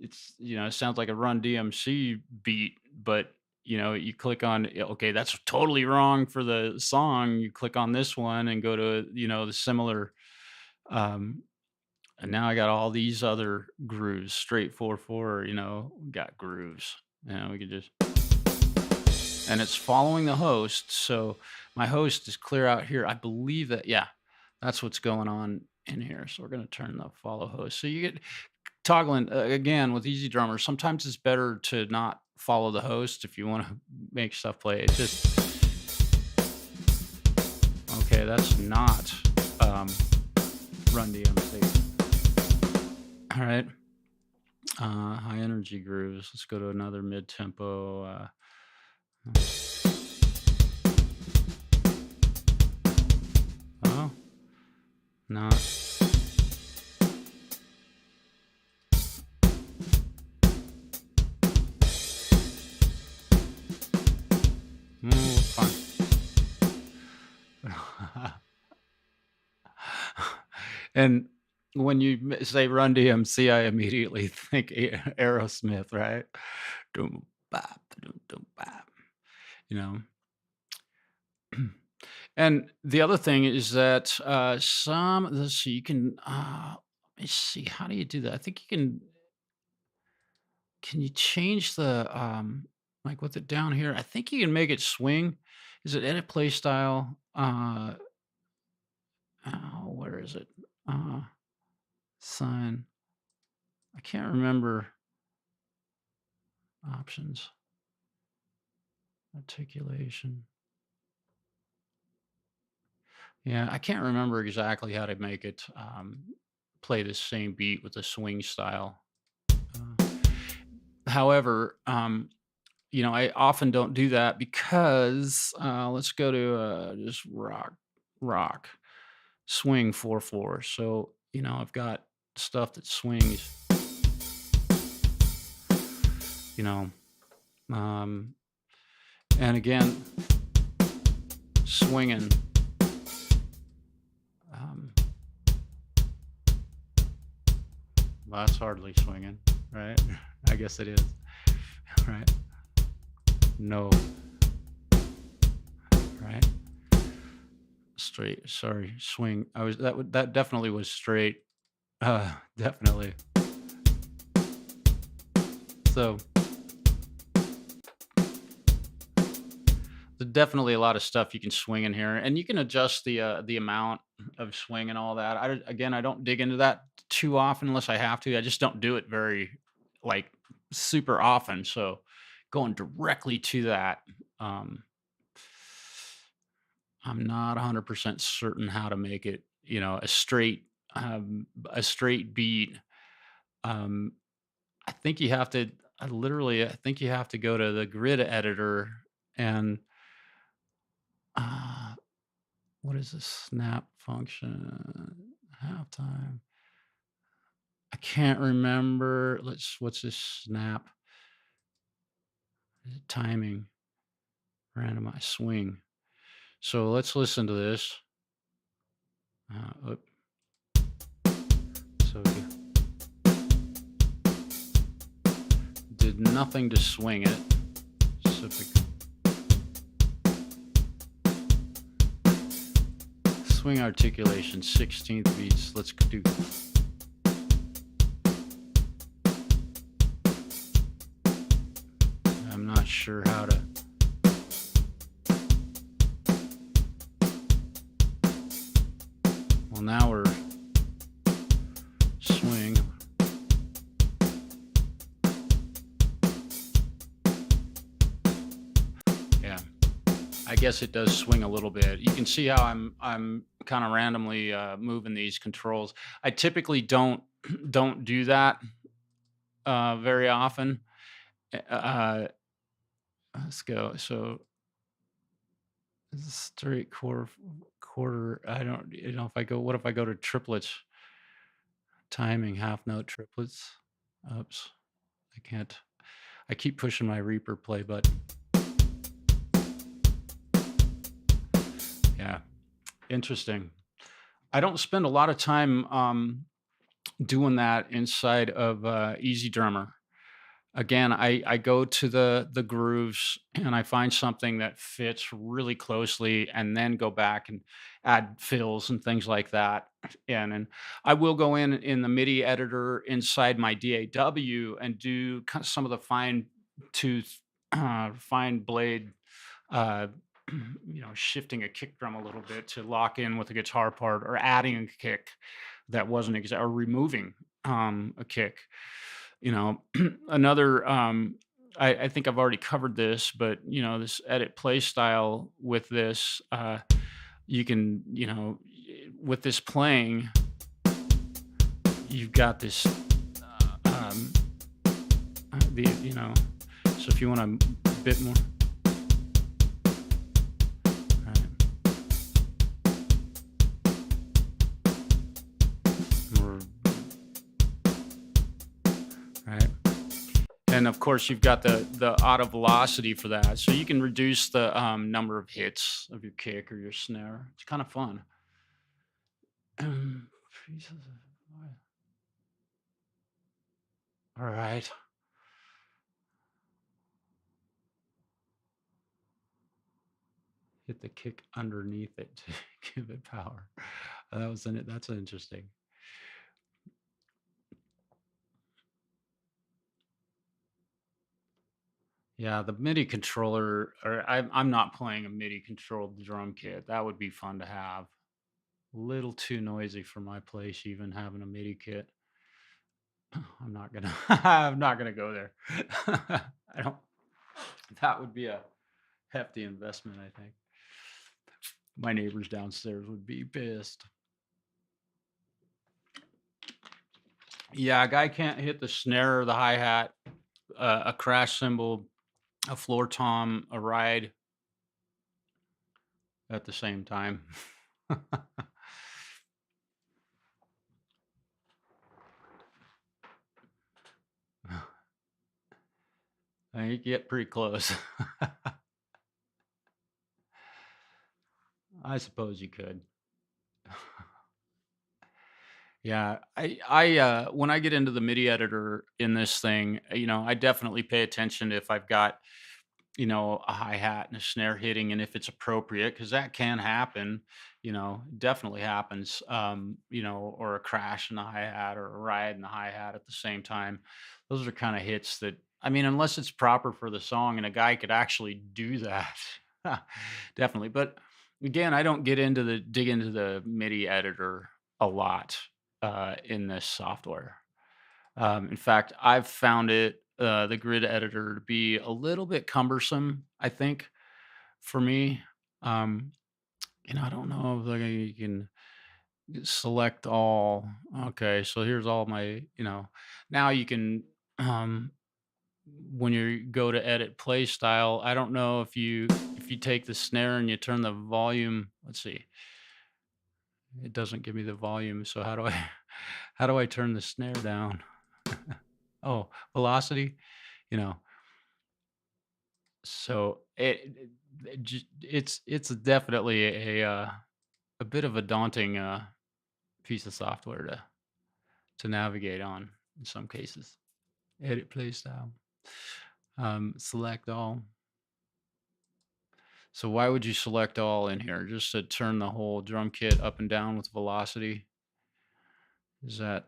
it sounds like a Run DMC beat, but you click on, okay, that's totally wrong for the song. You click on this one and go to the similar, um, and now I got all these other grooves, straight 4/4. Got grooves. We could just, and it's following the host. So my host is clear out here. I believe that, yeah, that's what's going on in here. So we're going to turn the follow host. So you get toggling again with EZDrummer. Sometimes it's better to not follow the host if you want to make stuff play. It's just, okay, that's not Run DMC. All right. High energy grooves. Let's go to another mid tempo. Oh, no. Fine. And when you say Run DMC, I immediately think Aerosmith, right? Dum bop, dum bop. You know. And the other thing is that let's see, you can let me see, how do you do that? I think can you change the like with it down here? I think you can make it swing. Is it edit play style? Where is it? Uh sign. I can't remember options. Articulation. Yeah, I can't remember exactly how to make it play the same beat with the swing style. Uh, however, I often don't do that because let's go to just rock, swing 4/4. So I've got stuff that swings. You know, um, and again, swinging. Um, well, that's hardly swinging, right? I guess it is, right? No, right? Straight. Sorry, swing. That definitely was straight. Definitely So there's definitely a lot of stuff you can swing in here, and you can adjust the amount of swing and all that. Again, I don't dig into that too often unless I have to. I just don't do it very like super often. So going directly to that, um, I'm not 100% certain how to make it, a straight beat. Um, I think you have to. I think you have to go to the grid editor and. Uh, What is this snap function? Halftime. I can't remember. What's this snap? Timing, randomize swing. So let's listen to this. Oop. So we did nothing to swing it. So if we swing articulation, 16th beats. Let's do. I'm not sure how to. Well, now we're swing. Yeah. I guess it does swing a little bit. You can see how I'm kind of randomly moving these controls. I typically don't do that very often. Uh, let's go. So straight quarter. I don't. If I go. What if I go to triplets? Timing half note triplets. Oops. I can't. I keep pushing my Reaper play button. Yeah. Interesting. I don't spend a lot of time doing that inside of EZDrummer. Again, I go to the grooves and I find something that fits really closely, and then go back and add fills and things like that. And I will go in the MIDI editor inside my DAW and do some of the tooth, fine blade, uh, shifting a kick drum a little bit to lock in with a guitar part, or adding a kick that wasn't or removing a kick. You know, another. I think I've already covered this, but this edit play style with this, you can, with this playing, you've got this, the, so if you want a bit more, right, more, right. And of course, you've got the auto velocity for that, so you can reduce the number of hits of your kick or your snare. It's kind of fun. Pieces of- All right. Hit the kick underneath it to give it power. That's interesting. Yeah, the MIDI controller, or I'm not playing a MIDI controlled drum kit. That would be fun to have. Little too noisy for my place, even having a MIDI kit. I'm not gonna. I'm not gonna go there. I don't. That would be a hefty investment, I think. My neighbors downstairs would be pissed. Yeah, a guy can't hit the snare or the hi hat, a crash cymbal, a floor tom, a ride at the same time. You get pretty close. I suppose you could. Yeah, I when I get into the MIDI editor in this thing, I definitely pay attention if I've got, a hi hat and a snare hitting, and if it's appropriate, because that can happen. Definitely happens. Or a crash in the hi hat or a ride in the hi hat at the same time. Those are kind of hits that I mean, unless it's proper for the song and a guy could actually do that. Definitely. But again, I don't get into the dig into the MIDI editor a lot in this software. In fact, I've found the grid editor to be a little bit cumbersome, I think, for me. Um, I don't know if like you can select all. Okay, so here's all my, now you can um when you go to edit play style, I don't know if you take the snare and you turn the volume, let's see. It doesn't give me the volume, so how do I how do I turn the snare down? Oh, velocity, you know. So it's definitely a bit of a daunting piece of software to navigate on in some cases. Edit play style. Select all. So why would you select all in here? Just to turn the whole drum kit up and down with velocity? Is that,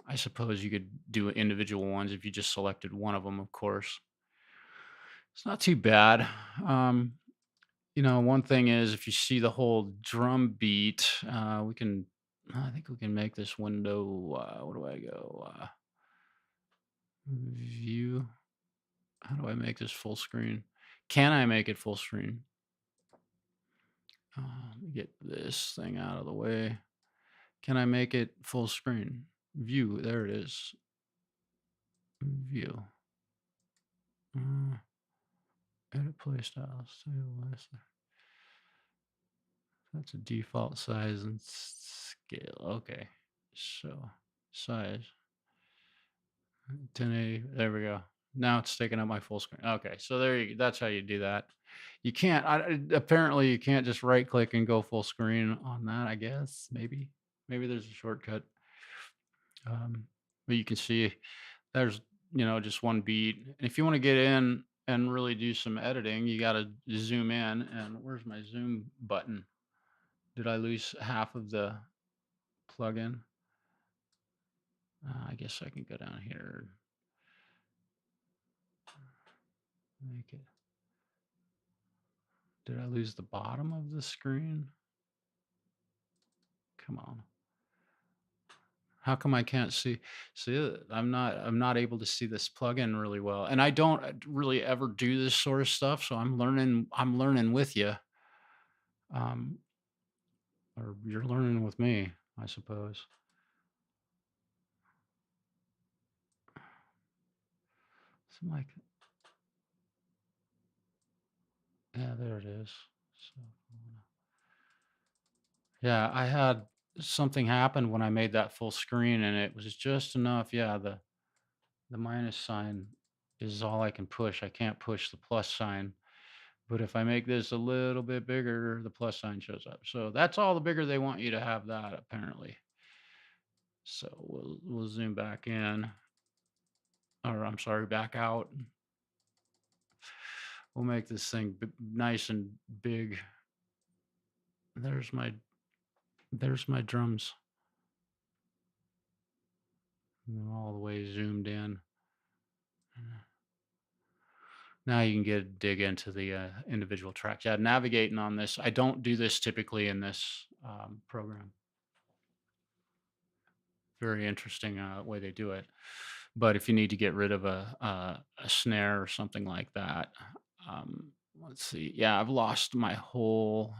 I suppose you could do individual ones if you just selected one of them, of course. It's not too bad. Um, one thing is if you see the whole drum beat, I think we can make this window, where do I go? View. How do I make this full screen? Can I make it full screen? Let me get this thing out of the way. Can I make it full screen? View, there it is. View. Uh, edit play styles. That's a default size and scale. Okay. So size 1080. There we go. Now it's taking up my full screen. Okay. So that's how you do that. You can't apparently you can't just right click and go full screen on that, I guess. Maybe there's a shortcut. But you can see there's, just one beat. And if you want to get in and really do some editing, you got to zoom in. And where's my zoom button? Did I lose half of the plugin? I guess I can go down here. Make it. Did I lose the bottom of the screen? Come on. How come I can't see? I'm not able to see this plugin really well, and I don't really ever do this sort of stuff. So I'm learning with you, um, or you're learning with me, I suppose. Something like, yeah, there it is. So, yeah, I had something happen when I made that full screen, and it was just enough. Yeah, the minus sign is all I can push. I can't push the plus sign. But if I make this a little bit bigger, the plus sign shows up. So that's all the bigger they want you to have that, apparently. So we'll zoom back in, or I'm sorry, back out. We'll make this thing nice and big. There's my drums, all the way zoomed in. Now you can dig into the individual tracks. Yeah, navigating on this. I don't do this typically in this program. Very interesting way they do it. But if you need to get rid of a snare or something like that, let's see. Yeah, I've lost my whole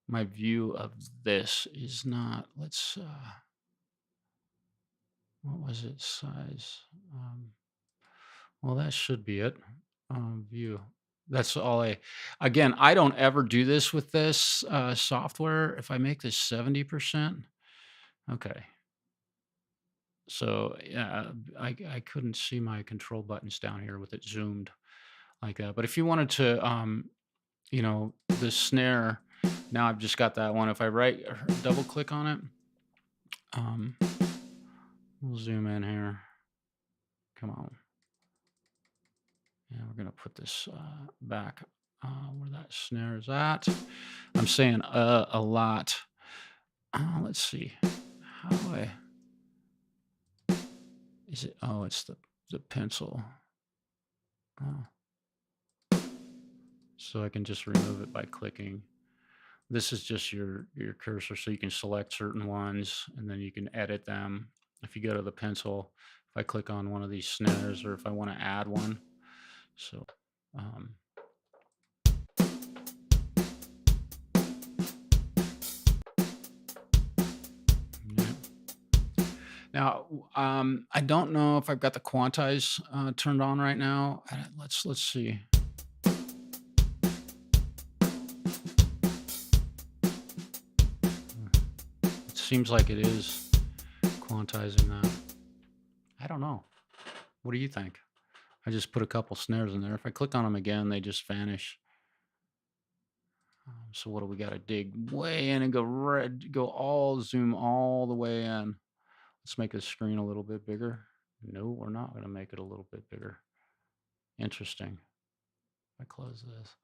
my view of this is not. Let's. What was it? Size. Well, that should be it. View. That's all I. Again, I don't ever do this with this software. If I make this 70%, okay. So yeah, I couldn't see my control buttons down here with it zoomed like that. But if you wanted to, the snare, now I've just got that one. If I double click on it, um, we'll zoom in here. Come on. Yeah, we're gonna put this back where that snare is at. I'm saying a lot. Let's see. How do I? Is it? Oh, it's the pencil. Oh, so I can just remove it by clicking. This is just your cursor, so you can select certain ones, and then you can edit them. If you go to the pencil, if I click on one of these snares, or if I want to add one, so um, yeah. Now, I don't know if I've got the quantize turned on right now. Let's see. It seems like it is quantizing that. I don't know. What do you think? I just put a couple snares in there. If I click on them again, they just vanish. So what do we got to dig way in and go red, go all zoom all the way in. Let's make the screen a little bit bigger. No, we're not going to make it a little bit bigger. Interesting. I close this.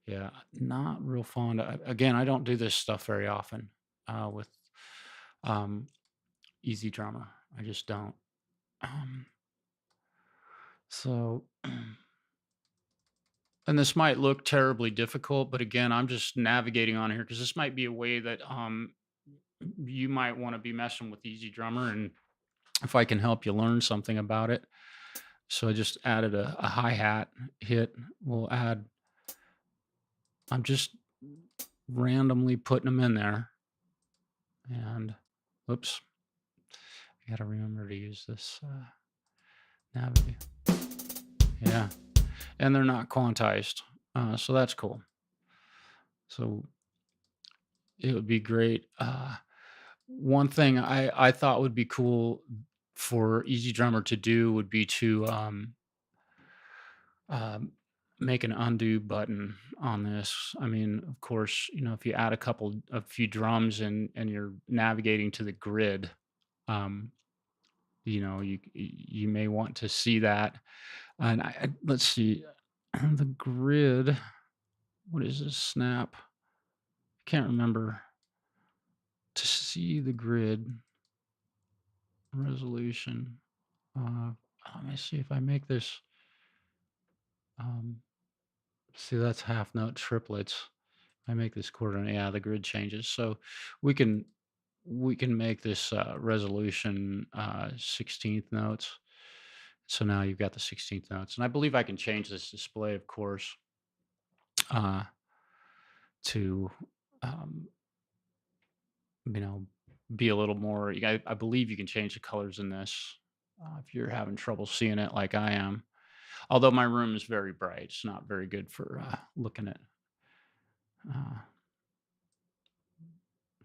Yeah, not real fond. Again, I don't do this stuff very often with um, EZDrummer. I just don't. Um, so, and this might look terribly difficult, but again, I'm just navigating on here because this might be a way that you might want to be messing with EZDrummer, and if I can help you learn something about it. So I just added a hi hat hit. We'll add. I'm just randomly putting them in there, and whoops, I got to remember to use this navigate. Yeah, and they're not quantized, so that's cool. So it would be great. One thing I thought would be cool for EZDrummer to do would be to um, make an undo button on this. I mean, of course, if you add a few drums and you're navigating to the grid, um, you may want to see that. And let's see, the grid. What is this snap? Can't remember. To see the grid resolution. Uh, Let me see if I make this. Um, See, that's half note triplets. I make this quarter, and yeah, the grid changes. So we can we can make this resolution 16th notes. So now you've got the 16th notes, and I believe I can change this display, of course, uh, to um, you know be a little more. I believe you can change the colors in this if you're having trouble seeing it like I am. Although my room is very bright, it's not very good for looking at. Uh,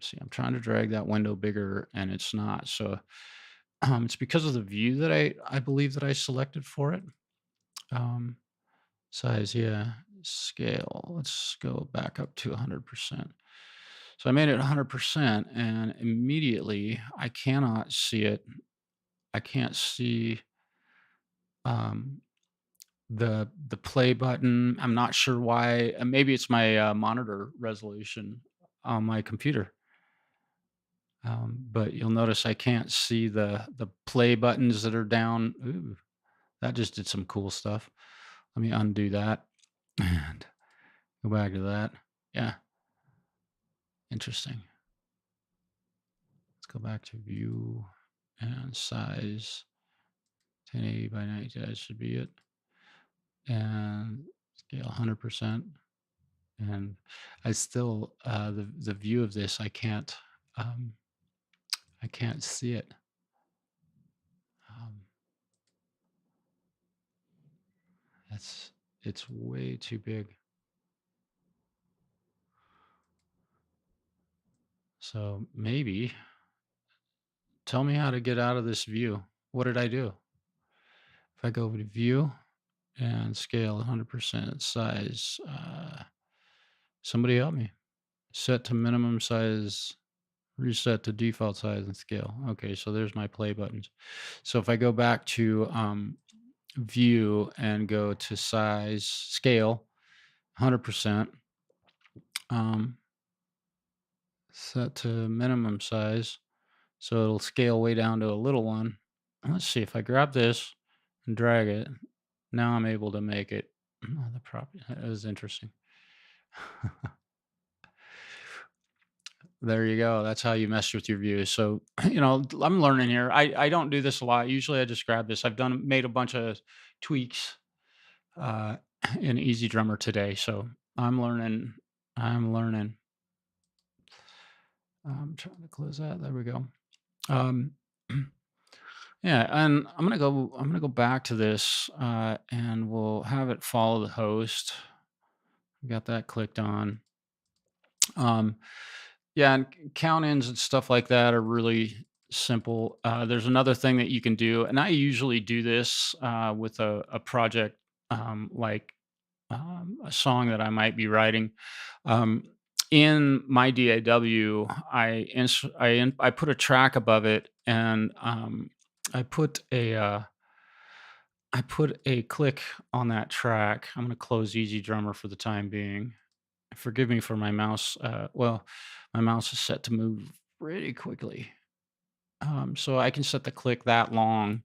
See, I'm trying to drag that window bigger and it's not. So it's because of the view that I believe that I selected for it. Um, Size, yeah. Scale. Let's go back up to 100%. So I made it 100%, and immediately I cannot see it. I can't see um, the play button. I'm not sure why. Maybe it's my monitor resolution on my computer. But you'll notice I can't see the play buttons that are down. Ooh, that just did some cool stuff. Let me undo that and go back to that. Yeah, interesting. Let's go back to view and size 1080 by 90. That should be it. And scale 100%. And I still the view of this um, I can't see it. Um, that's it's way too big. So maybe tell me how to get out of this view. What did I do? If I go over to view and scale 100% size, somebody help me. Set to minimum size, reset to default size and scale. Okay, so there's my play buttons. So if I go back to view and go to size, scale 100%, um, set to minimum size. So it'll scale way down to a little one. let's see if I grab this and drag it. Now I'm able to make it. Oh, the prop that is interesting. There you go. That's how you mess with your views. So, I'm learning here. I don't do this a lot. Usually I just grab this. I've made a bunch of tweaks uh in EZDrummer today. So I'm learning. I'm learning. I'm trying to close that. There we go. Um yeah, and I'm gonna go back to this and we'll have it follow the host. Got that clicked on. Um Yeah, and count-ins and stuff like that are really simple. There's another thing that you can do, and I usually do this with a project like a song that I might be writing. Um, in my DAW, I put a track above it, and I put a uh, I put a click on that track. I'm going to close EZDrummer for the time being. Forgive me for my mouse. Well, my mouse is set to move pretty quickly. So I can set the click that long,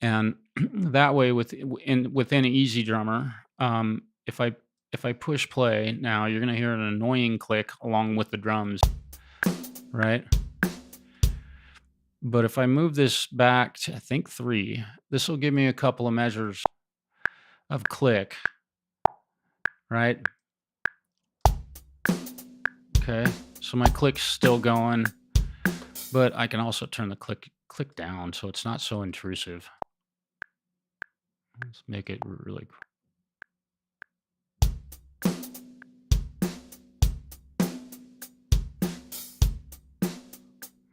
and that way within EZDrummer, if I push play now, you're gonna hear an annoying click along with the drums, right? But if I move this back to I think 3, this will give me a couple of measures of click, right? Okay, so my click's still going. But I can also turn the click down so it's not so intrusive. Let's make it really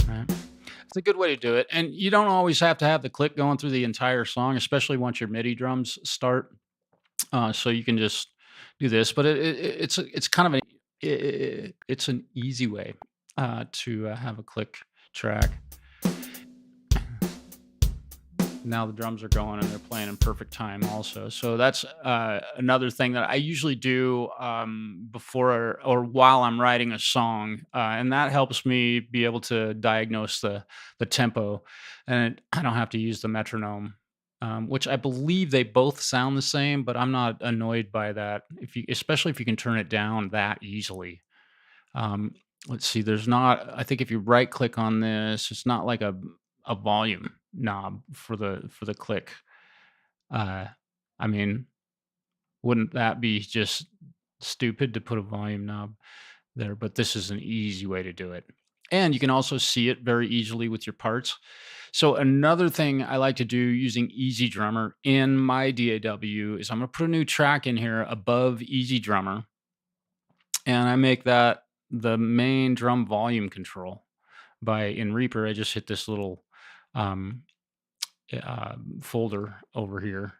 right. It's a good way to do it, and you don't always have to have the click going through the entire song, especially once your MIDI drums start. So you can just do this, but it's kind of it's an easy way to have a click track. Now the drums are going and they're playing in perfect time also. So that's another thing that I usually do before or while I'm writing a song, and that helps me be able to diagnose the tempo, and I don't have to use the metronome, which I believe they both sound the same, but I'm not annoyed by that. If you, especially if you can turn it down that easily. Um, let's see. There's not. I think if you right click on this, it's not like a volume knob for the click. Uh, I mean, wouldn't that be just stupid to put a volume knob there? But this is an easy way to do it, and you can also see it very easily with your parts. So another thing I like to do using EZDrummer in my DAW is I'm going to put a new track in here above EZDrummer, and I make that the main drum volume control. By in Reaper, I just hit this little um, folder over here,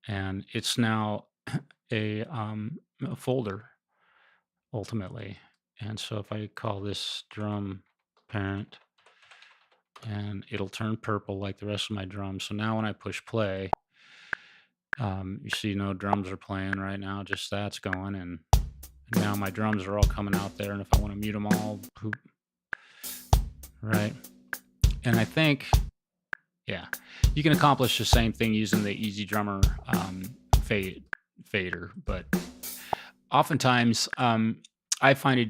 and it's now a folder ultimately. And so if I call this drum parent, and it'll turn purple like the rest of my drums. So now when I push play, you see no drums are playing right now, just that's going, and now my drums are all coming out there. And if I want to mute them all, poop, right? And I think, yeah, you can accomplish the same thing using the EZDrummer fader, but oftentimes I find it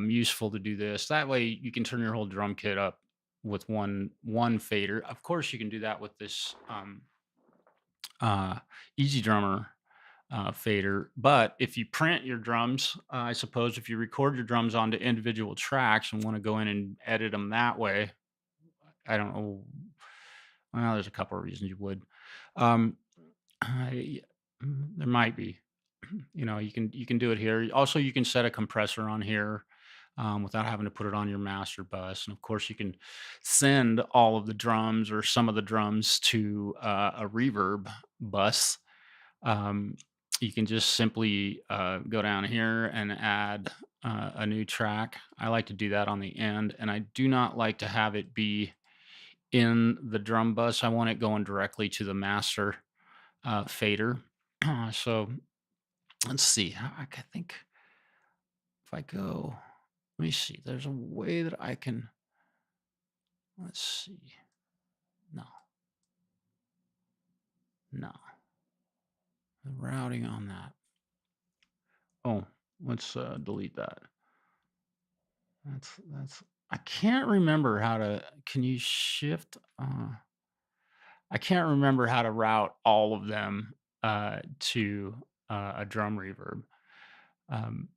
useful to do this. That way, you can turn your whole drum kit up with one fader. Of course, you can do that with this uh, EZDrummer fader. But if you print your drums, I suppose if you record your drums onto individual tracks and want to go in and edit them that way, I don't know. Well, there's a couple of reasons you would. Um, I, there might be. You can do it here. Also, you can set a compressor on here without having to put it on your master bus. And of course, you can send all of the drums or some of the drums to a reverb bus. Um, you can just simply go down here and add a new track. I like to do that on the end, and I do not like to have it be in the drum bus. I want it going directly to the master fader. So let's see. I think if I go, let me see. There's a way that I can. Let's see. No. routing on that? Oh, let's delete that. That's I can't remember how to can you shift I can't remember how to route all of them to a drum reverb. Um,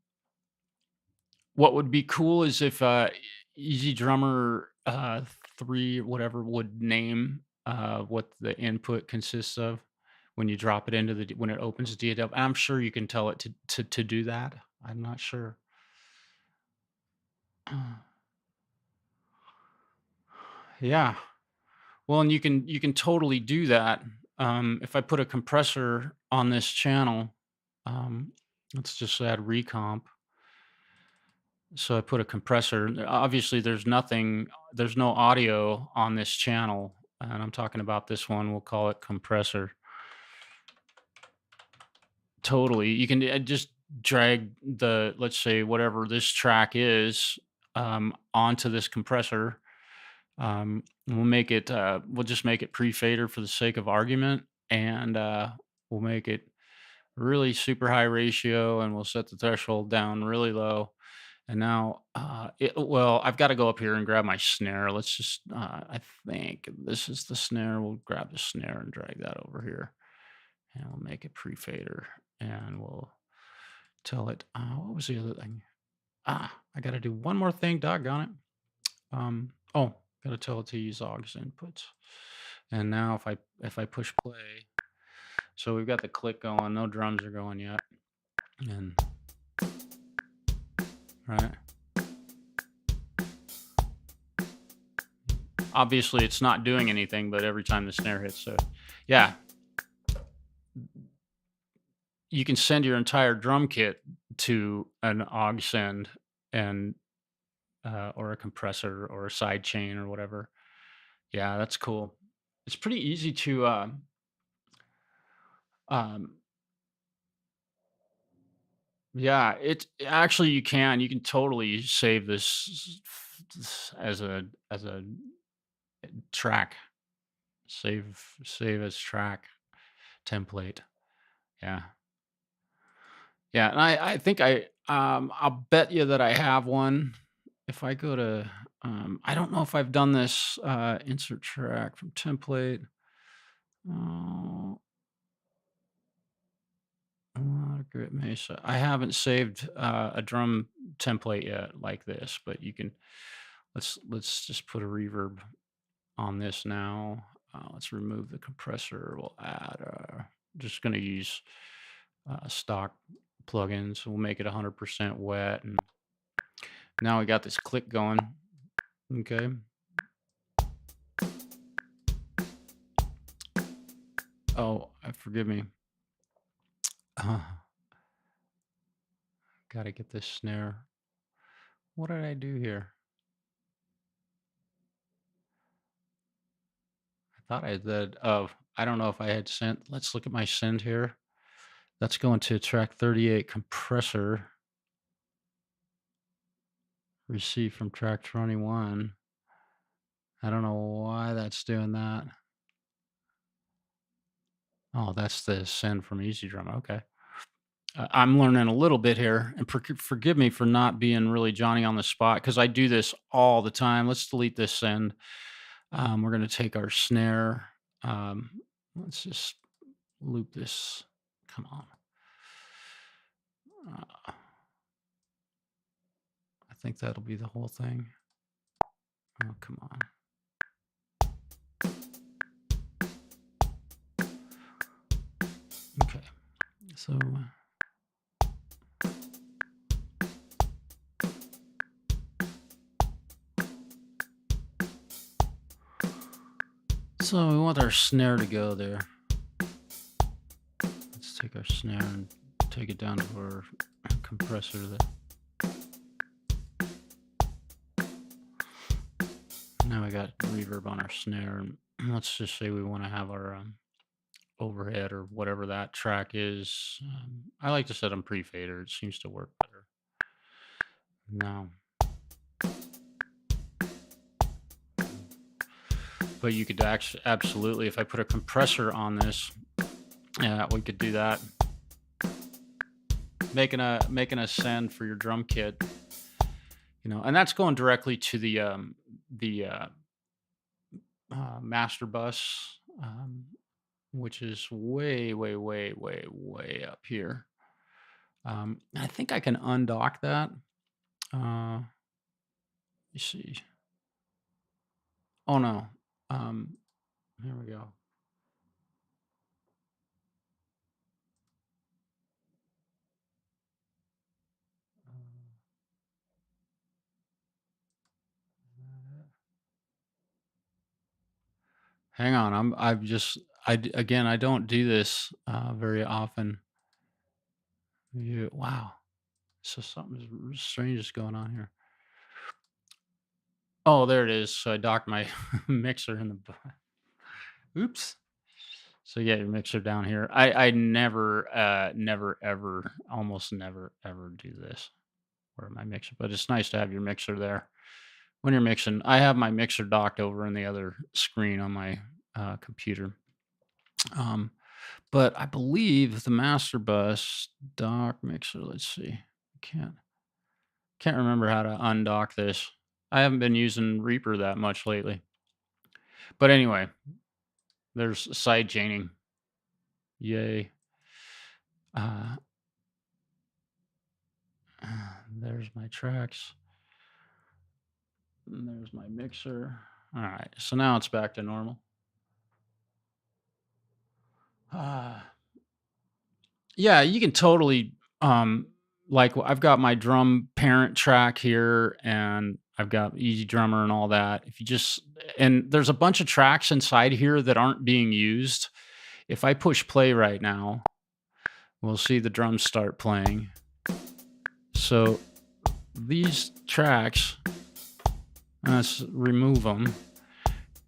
what would be cool is if EZDrummer 3 whatever would name what the input consists of when you drop it into when it opens the DAW. I'm sure you can tell it to do that. I'm not sure. Yeah. Well, and you can totally do that. If I put a compressor on this channel, um, let's just add recomp. So I put a compressor. Obviously, there's no audio on this channel, and I'm talking about this one. We'll call it compressor. Totally, you can just drag let's say whatever this track is onto this compressor. We'll just make it pre-fader for the sake of argument, and we'll make it really super high ratio, and we'll set the threshold down really low. And now, well, I've got to go up here and grab my snare. Let's just, I think this is the snare. We'll grab the snare and drag that over here, and we'll make it pre-fader, and we'll tell it. What was the other thing? I got to do one more thing. Doggone it. Oh, got to tell it to use aux inputs. And now if I push play, so we've got the click going. No drums are going yet, and right. Obviously, it's not doing anything, but every time the snare hits, so yeah, you can send your entire drum kit to an aux send and or a compressor or a side chain or whatever. Yeah, that's cool. It's pretty easy to um, yeah, actually you can totally save this as a track. Save as track template. Yeah. Yeah, and I think I'll bet you that I have one. If I go to I don't know if I've done this insert track from template. Oh, Grit Mesa. I haven't saved a drum template yet like this, but you can let's just put a reverb on this now. Let's remove the compressor. We'll add just going to use stock plugins. We'll make it 100% wet, and now we got this click going. Okay. Oh, forgive me. Got to get this snare. What did I do here? I thought I did. Oh, I don't know if I had sent. Let's look at my send here. That's going to track 38 compressor. Receive from track 21. I don't know why that's doing that. Oh, that's the send from EZDrummer. Okay. I'm learning a little bit here, and forgive me for not being really Johnny on the spot because I do this all the time. Let's delete this send. We're going to take our snare. Let's just loop this. Come on. I think that'll be the whole thing. Oh, come on. Okay. So we want our snare to go there. Let's take our snare and take it down to our compressor there. Now we got reverb on our snare, and let's just say we want to have our overhead or whatever that track is. I like to set them pre-fader. It seems to work better. Now, but you could absolutely, if I put a compressor on this, yeah, we could do that. making a send for your drum kit, and that's going directly to the master bus, which is way, way, way, way, way up here. I think I can undock that. You see. Oh no. Um, Here we go. Hang on. I've just again, I don't do this very often. Wow. So something strange is going on here. Oh, there it is. So I docked my mixer in the. Oops. So yeah, your mixer down here. I never, never, ever, almost never, ever do this. Where my mixer, but it's nice to have your mixer there when you're mixing. I have my mixer docked over in the other screen on my computer. Um, but I believe the master bus dock mixer. Let's see. Can't remember how to undock this. I haven't been using Reaper that much lately. But anyway, there's side chaining. Yay. Uh, there's my tracks. And there's my mixer. All right. So now it's back to normal. Uh, yeah, you can totally like I've got my drum parent track here and I've got EZDrummer and all that. If you just and there's a bunch of tracks inside here that aren't being used. If I push play right now, we'll see the drums start playing. So these tracks, let's remove them.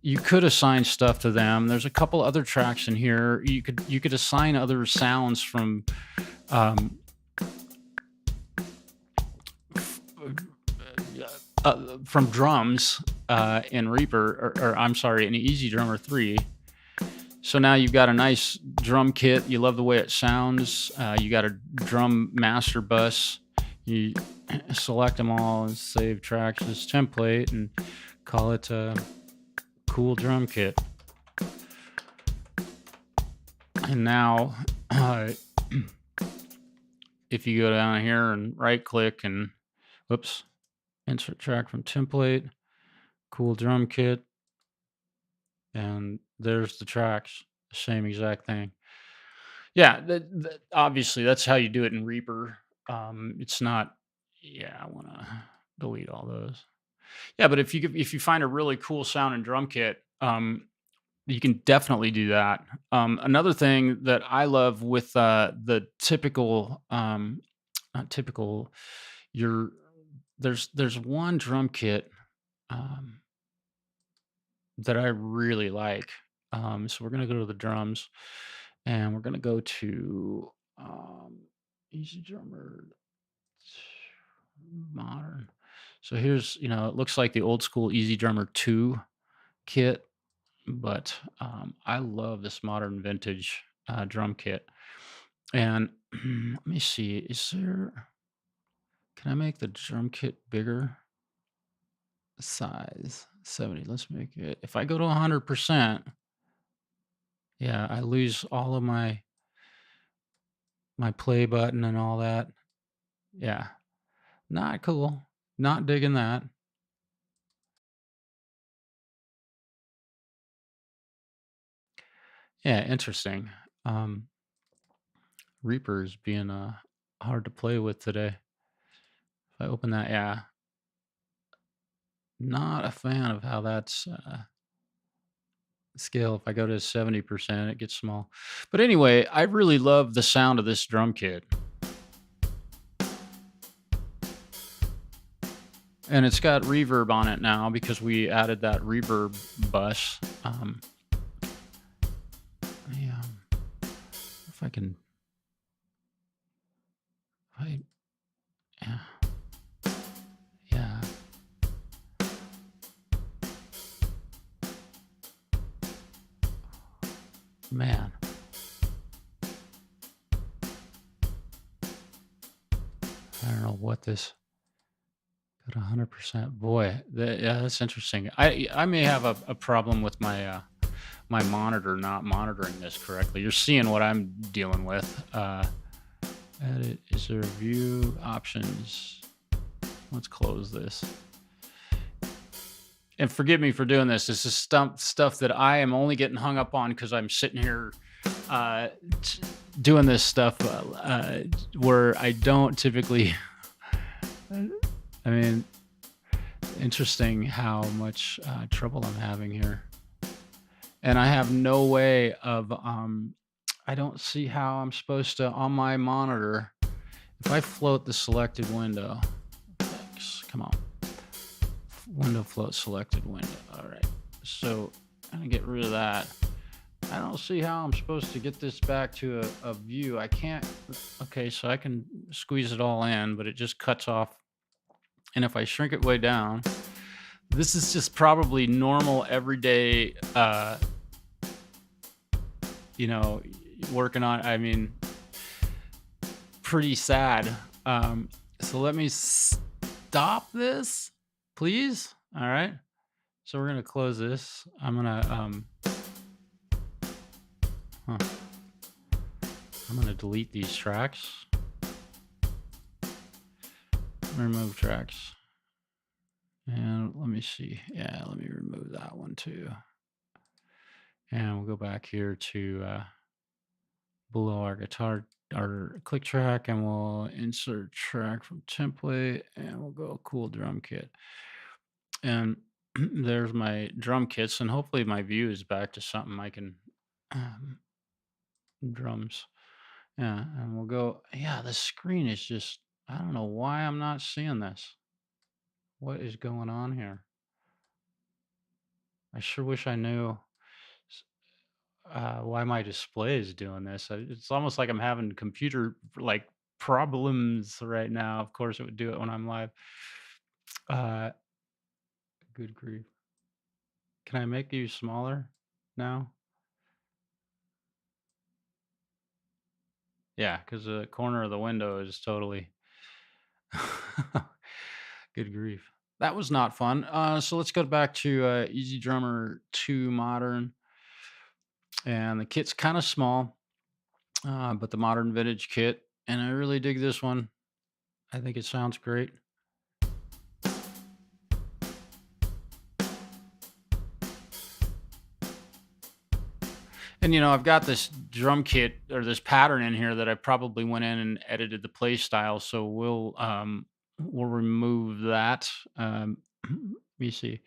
You could assign stuff to them. There's a couple other tracks in here. You could assign other sounds um, from drums in Reaper, or I'm sorry, in EZDrummer 3. So now you've got a nice drum kit. You love the way it sounds. You got a drum master bus. You select them all and save tracks as template and call it a cool drum kit. And now, if you go down here and right click and whoops, insert track from template, cool drum kit, and there's the tracks, the same exact thing. Yeah, obviously that's how you do it in Reaper. It's not. Yeah, I want to delete all those. Yeah, but if you find a really cool sounding drum kit, you can definitely do that. Another thing that I love with the typical, not typical, your there's one drum kit um, that I really like. So we're gonna go to the drums, and we're gonna go to EZDrummer modern. So here's it looks like the old school EZDrummer 2 kit, but I love this modern vintage drum kit. And let me see, can I make the drum kit bigger? Size 70. Let's make it. If I go to 100%, yeah, I lose all of my play button and all that. Yeah, not cool. Not digging that. Yeah, interesting. Um, Reaper's being hard to play with today. If I open that, yeah, not a fan of how that's scale. If I go to 70%, it gets small. But anyway, I really love the sound of this drum kit. And it's got reverb on it now because we added that reverb bus. Yeah, if I can, I, yeah, yeah, man. I don't know what this got 100%. Boy, yeah, that's interesting. I may have a problem with my monitor not monitoring this correctly. You're seeing what I'm dealing with. Edit, is there view options? Let's close this. And forgive me for doing this. This is stuff that I am only getting hung up on because I'm sitting here uh, t- doing this stuff where I don't typically. I mean, interesting how much trouble I'm having here, and I have no way of. I don't see how I'm supposed to on my monitor. If I float the selected window, thanks. Come on. Window float selected window. All right. So I'm gonna get rid of that. I don't see how I'm supposed to get this back to a view. I can't. Okay, so I can squeeze it all in, but it just cuts off. And if I shrink it way down, this is just probably normal everyday, you know, working on. I mean, pretty sad. So let me stop this, please. All right. So we're gonna close this. I'm gonna huh, I'm gonna delete these tracks. Remove tracks. And let me see. Yeah, let me remove that one too. And we'll go back here to below our guitar, our click track, and we'll insert track from template, and we'll go cool drum kit. And there's my drum kits, and hopefully my view is back to something I can um, drums. Yeah, and we'll go. Yeah, the screen is just. I don't know why I'm not seeing this. What is going on here? I sure wish I knew why my display is doing this. It's almost like I'm having computer like problems right now. Of course, it would do it when I'm live. Uh, good grief! Can I make you smaller now? Yeah, because the corner of the window is totally. Good grief! That was not fun. So let's go back to EZDrummer 2 Modern, and the kit's kind of small, but the modern vintage kit, and I really dig this one. I think it sounds great. And I've got this drum kit or this pattern in here that I probably went in and edited the play style. So we'll remove that. Let me see.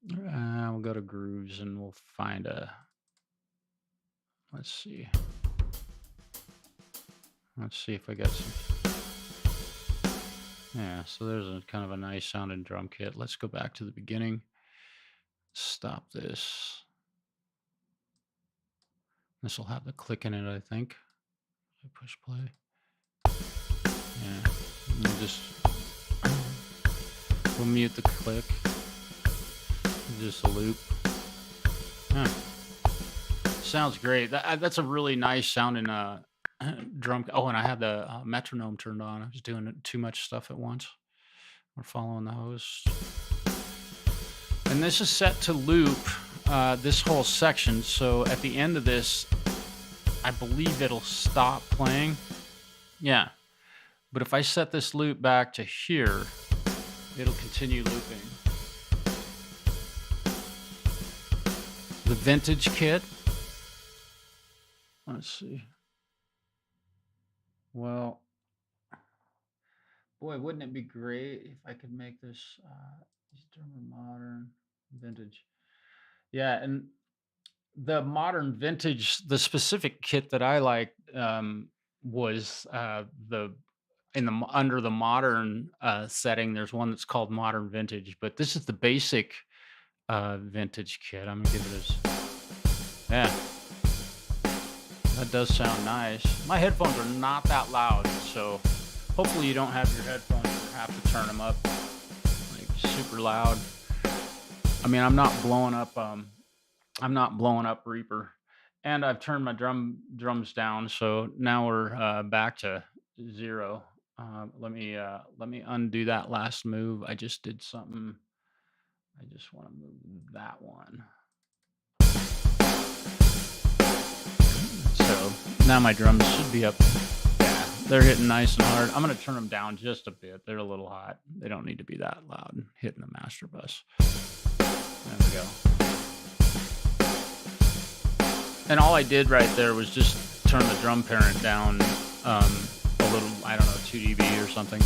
We'll go to grooves and we'll find a. Let's see. Let's see if I got some. Yeah, so there's a kind of a nice sounding drum kit. Let's go back to the beginning. Stop this. This will have the click in it, I think. I push play. Yeah. And we'll mute the click. Just a loop. Huh. Sounds great. That's a really nice sounding drum. Oh, and I had the metronome turned on. I was doing too much stuff at once. We're following the host. And this is set to loop this whole section. So at the end of this, I believe it'll stop playing. Yeah. But if I set this loop back to here, it'll continue looping. The vintage kit. Let's see. Well, boy, wouldn't it be great if I could make this drummer modern vintage? Yeah, and the modern vintage, the specific kit that I liked was the under the modern setting. There's one that's called modern vintage, but this is the basic vintage kit. I'm gonna give it as yeah. That does sound nice. My headphones are not that loud, so hopefully you don't have your headphones or have to turn them up like super loud. I mean, I'm not blowing up. I'm not blowing up Reaper, and I've turned my drums down, so now we're back to zero. Let me undo that last move. I just did something. I just want to move that one. So now my drums should be up. Yeah, they're hitting nice and hard. I'm gonna turn them down just a bit. They're a little hot. They don't need to be that loud hitting the master bus. There we go. And all I did right there was just turn the drum parent down a little, I don't know, 2 dB or something.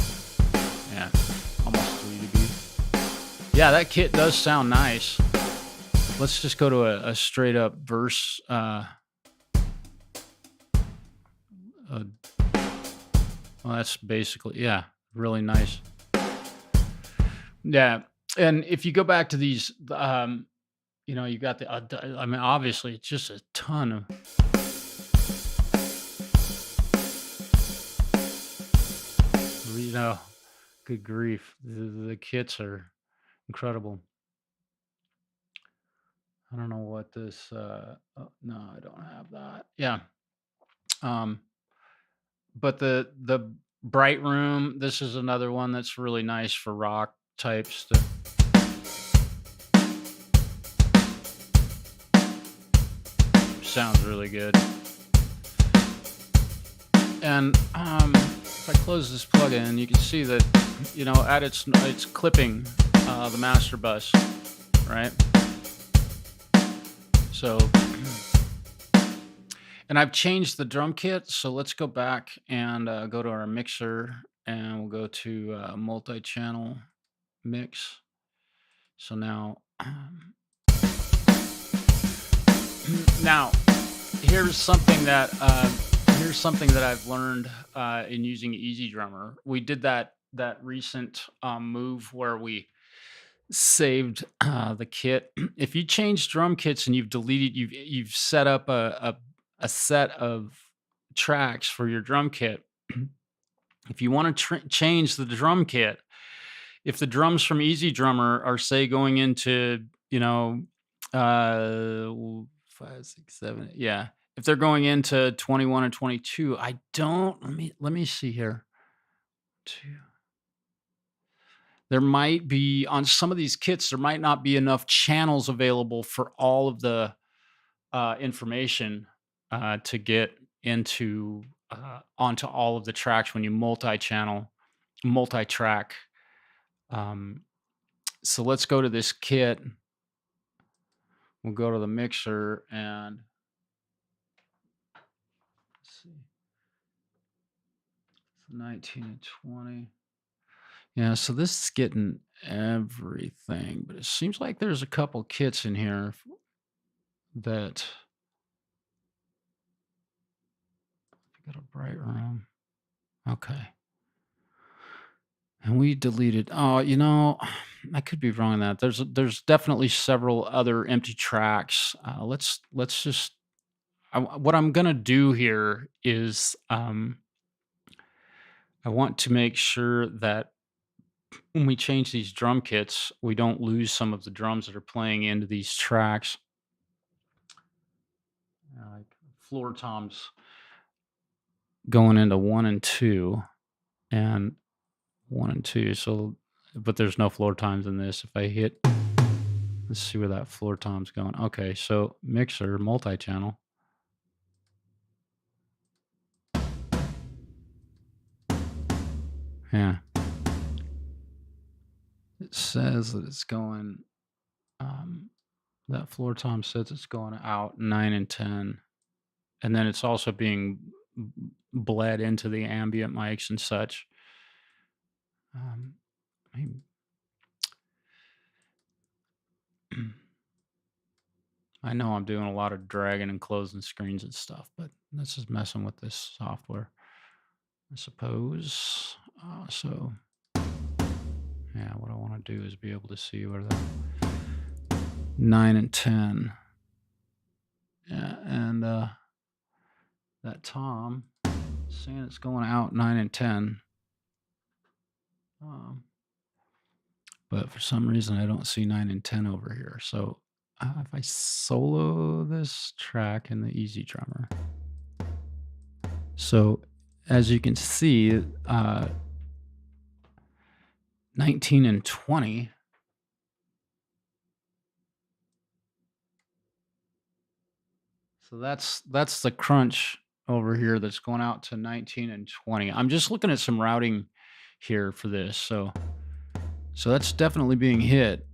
Yeah, almost 3 dB. Yeah, that kit does sound nice. Let's just go to a straight up verse. Well, that's basically, yeah, really nice. Yeah. And if you go back to these, you got the, I mean, obviously, it's just a ton of, you know, good grief. The kits are incredible. I don't know what this, oh, no, I don't have that. Yeah. Um, but the Bright Room, this is another one that's really nice for rock type stuff. Sounds really good. And if I close this plugin, you can see that at it's clipping the master bus, right? So, and I've changed the drum kit. So let's go back and go to our mixer, and we'll go to multi-channel mix. So now, now here's something that I've learned in using EZDrummer. We did that recent move where we saved the kit. If you change drum kits and you've set up a set of tracks for your drum kit. If you want to change the drum kit, if the drums from EZDrummer are, say, going into, uh 5, 6, 7, yeah, if they're going into 21 and 22, I don't, let me see here. There might be, on some of these kits, there might not be enough channels available for all of the information to get into onto all of the tracks when you multi-track. So let's go to this kit. We'll go to the mixer and let's see. 19 and 20. Yeah, so this is getting everything, but it seems like there's a couple kits in here that got a Bright Room. Okay. And we deleted. Oh, I could be wrong on that. There's definitely several other empty tracks. Let's just. What I'm gonna do here is I want to make sure that when we change these drum kits, we don't lose some of the drums that are playing into these tracks. Like floor toms going into 1 and 2, and 1 and 2. So, but there's no floor toms in this. If I hit, let's see where that floor tom's going. Okay, so mixer, multi-channel. Yeah. It says that it's going, that floor tom says it's going out 9 and 10. And then it's also being bled into the ambient mics and such. I know I'm doing a lot of dragging and closing screens and stuff, but this is messing with this software, I suppose. So, yeah, what I want to do is be able to see where the 9 and 10. Yeah, and that tom saying it's going out 9 and 10. But for some reason, I don't see 9 and 10 over here. So if I solo this track in the EZDrummer. So as you can see, 19 and 20. So that's the crunch over here that's going out to 19 and 20. I'm just looking at some routing here for this. So that's definitely being hit,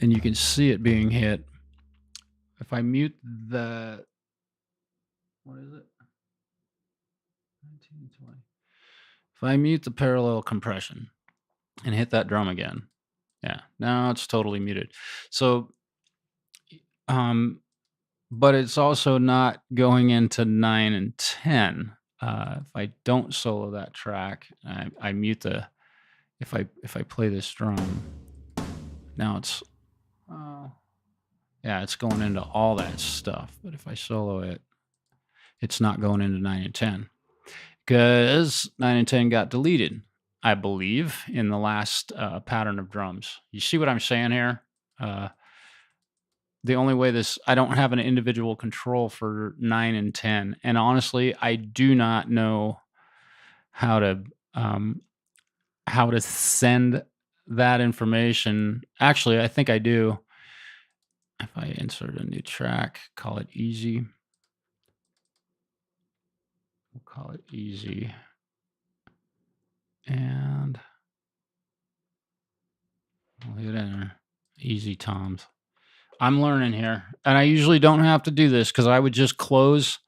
and you can see it being hit. If I mute the, what is it? 19 and 20. If I mute the parallel compression and hit that drum again, yeah, now it's totally muted. So, um, but it's also not going into 9 and 10. If I don't solo that track, I mute the, if I play this drum, now it's, yeah, it's going into all that stuff. But if I solo it, it's not going into 9 and 10, because 9 and 10 got deleted, I believe, in the last pattern of drums. You see what I'm saying here? Uh, the only way this, I don't have an individual control for 9 and 10. And honestly, I do not know how to um, send that information. Actually, I think I do. If I insert a new track, call it easy. We'll call it easy. And we'll hit enter. Easy toms. I'm learning here. And I usually don't have to do this, because I would just close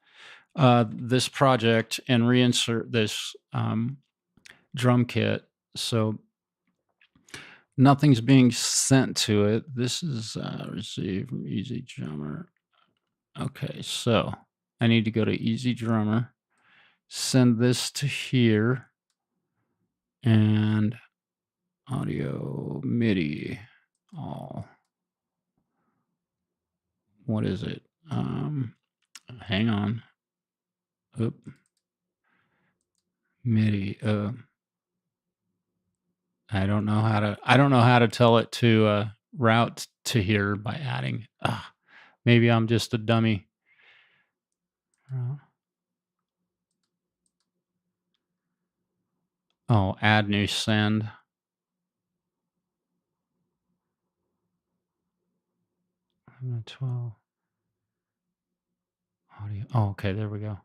this project and reinsert this drum kit. So nothing's being sent to it. This is received from EZDrummer. Okay, so I need to go to EZDrummer, send this to here, and audio MIDI. All. What is it? Hang on. Oop. MIDI. I don't know how to tell it to route to here by adding. Maybe I'm just a dummy. Oh, add new send. I'm at 12. Audio. Oh, okay, there we go.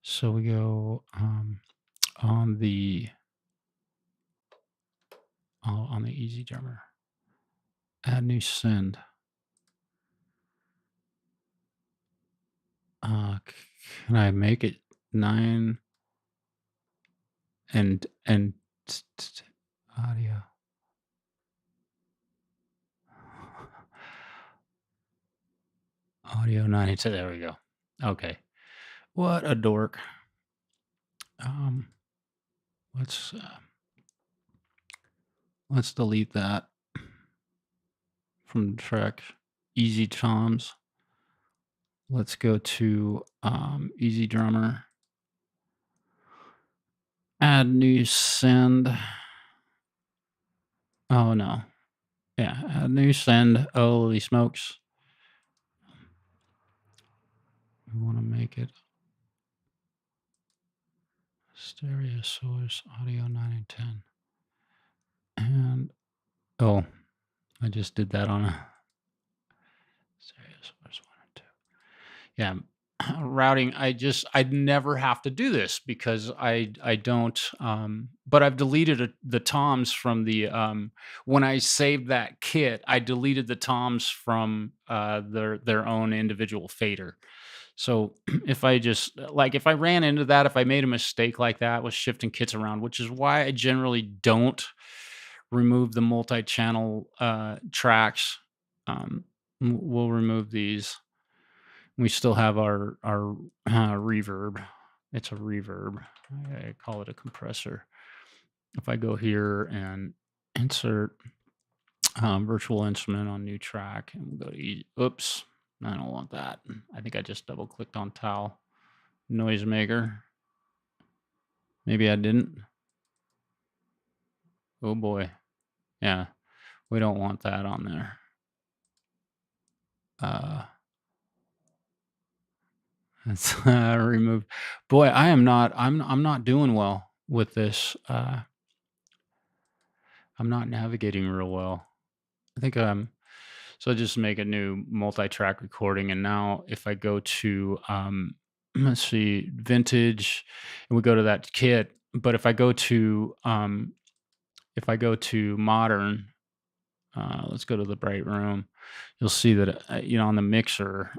So we go on the EZDrummer. Add new send. Can I make it 9 and audio? Audio 92. There we go. Okay. What a dork. Let's delete that from the track. Easy toms. Let's go to EZDrummer. Add new send. Oh no. Yeah, add new send. Holy smokes. We want to make it stereo source audio 9 and 10. And oh, I just did that on a stereo source 1 and 2. Yeah. Routing, I'd never have to do this, because I don't, but I've deleted the toms from the when I saved that kit, I deleted the toms from their own individual fader. So if I just, like, if I ran into that, if I made a mistake like that with shifting kits around, which is why I generally don't remove the multi-channel tracks, we'll remove these. We still have our reverb. It's a reverb. I call it a compressor. If I go here and insert virtual instrument on new track, and we'll go to oops, I don't want that. I think I just double clicked on towel noisemaker. Maybe I didn't. Oh boy. Yeah, we don't want that on there. Let's remove. Boy, I'm not doing well with this. I'm not navigating real well. I think so I just make a new multi-track recording, and now if I go to let's see, vintage, and we go to that kit, but if I go to modern, let's go to the bright room. You'll see that on the mixer,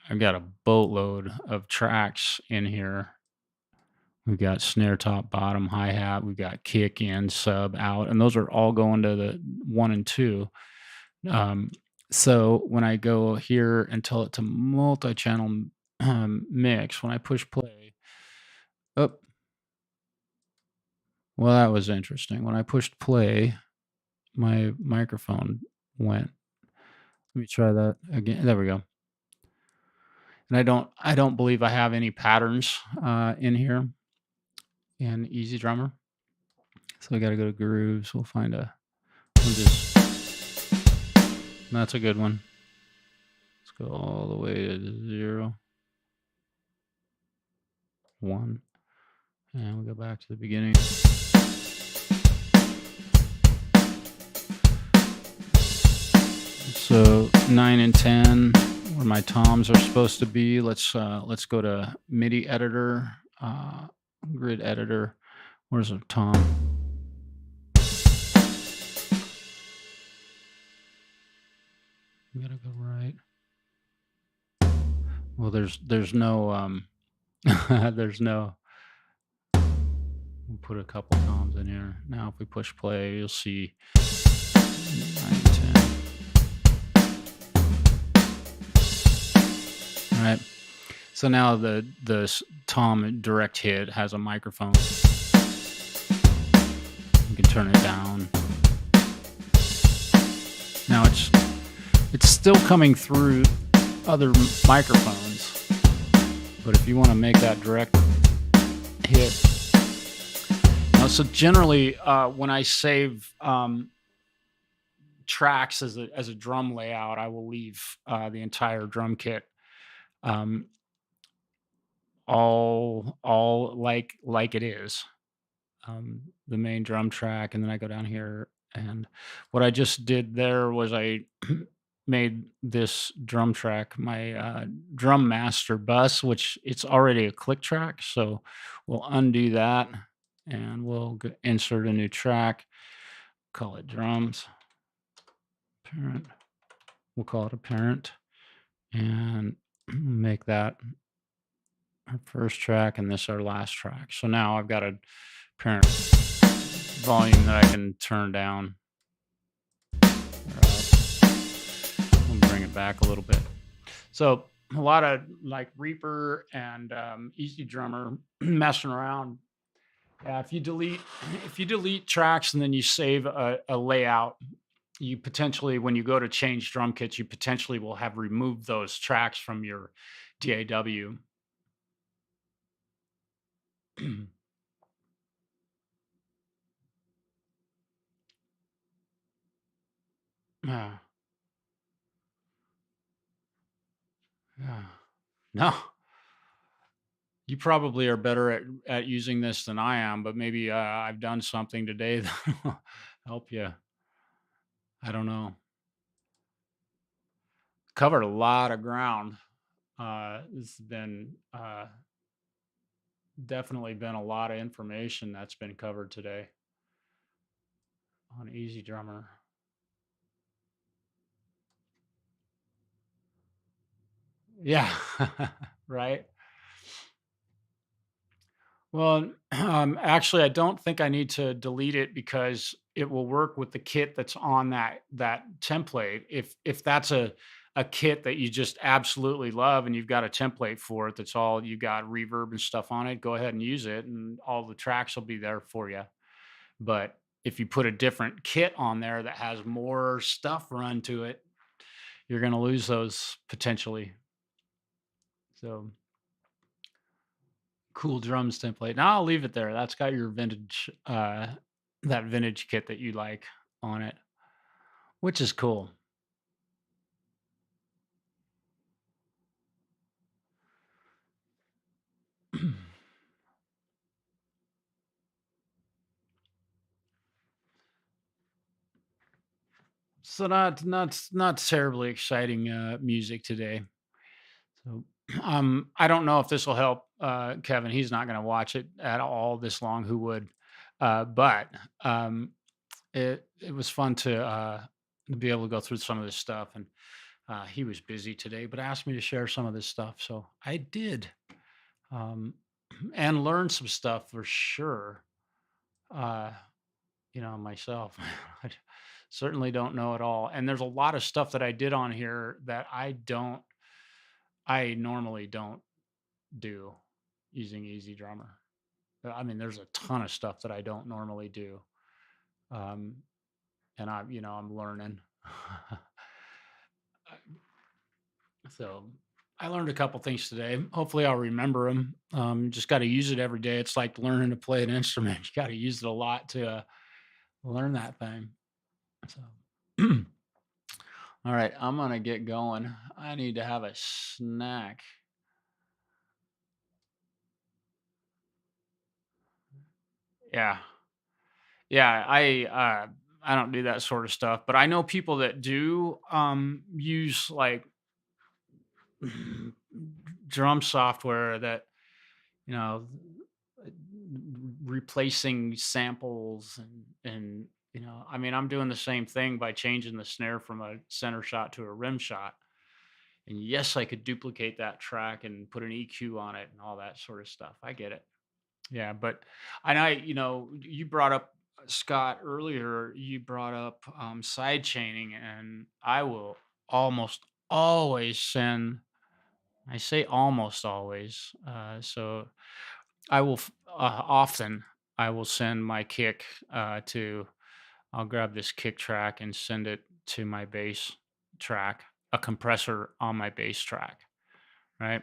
I've got a boatload of tracks in here. We've got snare top, bottom, hi hat. We've got kick in, sub, out, and those are all going to the one and two. Um, so when I go here and tell it to multi-channel mix, when I push play, oh, well, that was interesting. When I pushed play, my microphone went. Let me try that again. There we go. And I don't believe I have any patterns in here in EZDrummer. So I got to go to grooves. We'll find a. We'll just. That's a good one. Let's go all the way to 0, 1, and we'll go back to the beginning. So 9 and 10, where my toms are supposed to be. Let's go to MIDI editor, grid editor. Where's a tom? We gotta go right. Well, there's no there's no. We'll put a couple toms in here. Now, if we push play, you'll see 9 and 10. All right. So now the tom direct hit has a microphone. You can turn it down. Now it's still coming through other microphones, but if you want to make that direct hit, so generally when I save tracks as a drum layout, I will leave the entire drum kit all like it is, the main drum track, and then I go down here, and what I just did there was I made this drum track my drum master bus, which it's already a click track. So we'll undo that, and we'll insert a new track, call it drums, parent. We'll call it a parent, and make that our first track, and this our last track. So now I've got a parent volume that I can turn down or up. We'll bring it back a little bit. So a lot of like Reaper and EZDrummer messing around. If you delete tracks and then you save a layout, you potentially, when you go to change drum kits, you potentially will have removed those tracks from your DAW. Yeah. Yeah. No, you probably are better at using this than I am, but maybe I've done something today that will help you. I don't know. Covered a lot of ground. This has been definitely been a lot of information that's been covered today on EZDrummer. Yeah, right. Well, actually, I don't think I need to delete it because it will work with the kit that's on that template. If that's a kit that you just absolutely love and you've got a template for it that's all you got reverb and stuff on it, go ahead and use it, and all the tracks will be there for you. But if you put a different kit on there that has more stuff run to it, you're going to lose those potentially. So cool drums template. Now I'll leave it there. That's got your vintage, that vintage kit that you like on it, which is cool. So not terribly exciting music today. So I don't know if this will help Kevin. He's not going to watch it at all this long. Who would? But it was fun to be able to go through some of this stuff, and he was busy today, but asked me to share some of this stuff, so I did, um, and learned some stuff for sure. Uh, myself, I certainly don't know it all, and there's a lot of stuff that I did on here that I normally don't do using EZDrummer. I mean, there's a ton of stuff that I don't normally do, um, and I'm learning. So I learned a couple things today. Hopefully, I'll remember them. Just got to use it every day. It's like learning to play an instrument. You got to use it a lot to learn that thing. So, all right, I'm gonna get going. I need to have a snack. Yeah, yeah. I don't do that sort of stuff, but I know people that do use like drum software that you know replacing samples and I mean I'm doing the same thing by changing the snare from a center shot to a rim shot, and yes I could duplicate that track and put an EQ on it and all that sort of stuff. I get it. Yeah, but and you brought up Scott earlier, you brought up side chaining, and I will almost always send, I say almost always, so I will often I will send my kick to I'll grab this kick track and send it to my bass track, a compressor on my bass track, right?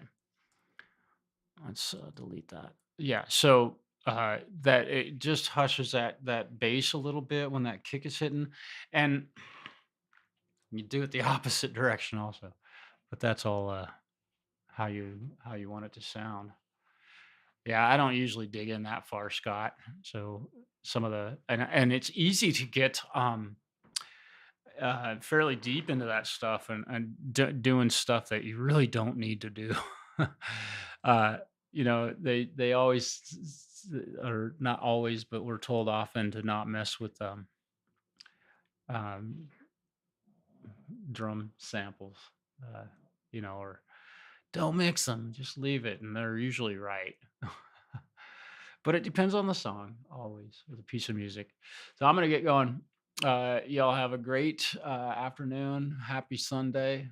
Let's delete that. Yeah, so that it just hushes that bass a little bit when that kick is hitting, and you do it the opposite direction also, but that's all how you want it to sound. Yeah, I don't usually dig in that far, Scott. So some of the and it's easy to get fairly deep into that stuff and doing stuff that you really don't need to do. uh, they always or not always, but we're told often to not mess with um, drum samples, uh, or don't mix them, just leave it, and they're usually right. But it depends on the song, always, with a piece of music. So I'm gonna get going. Y'all have a great afternoon. Happy Sunday.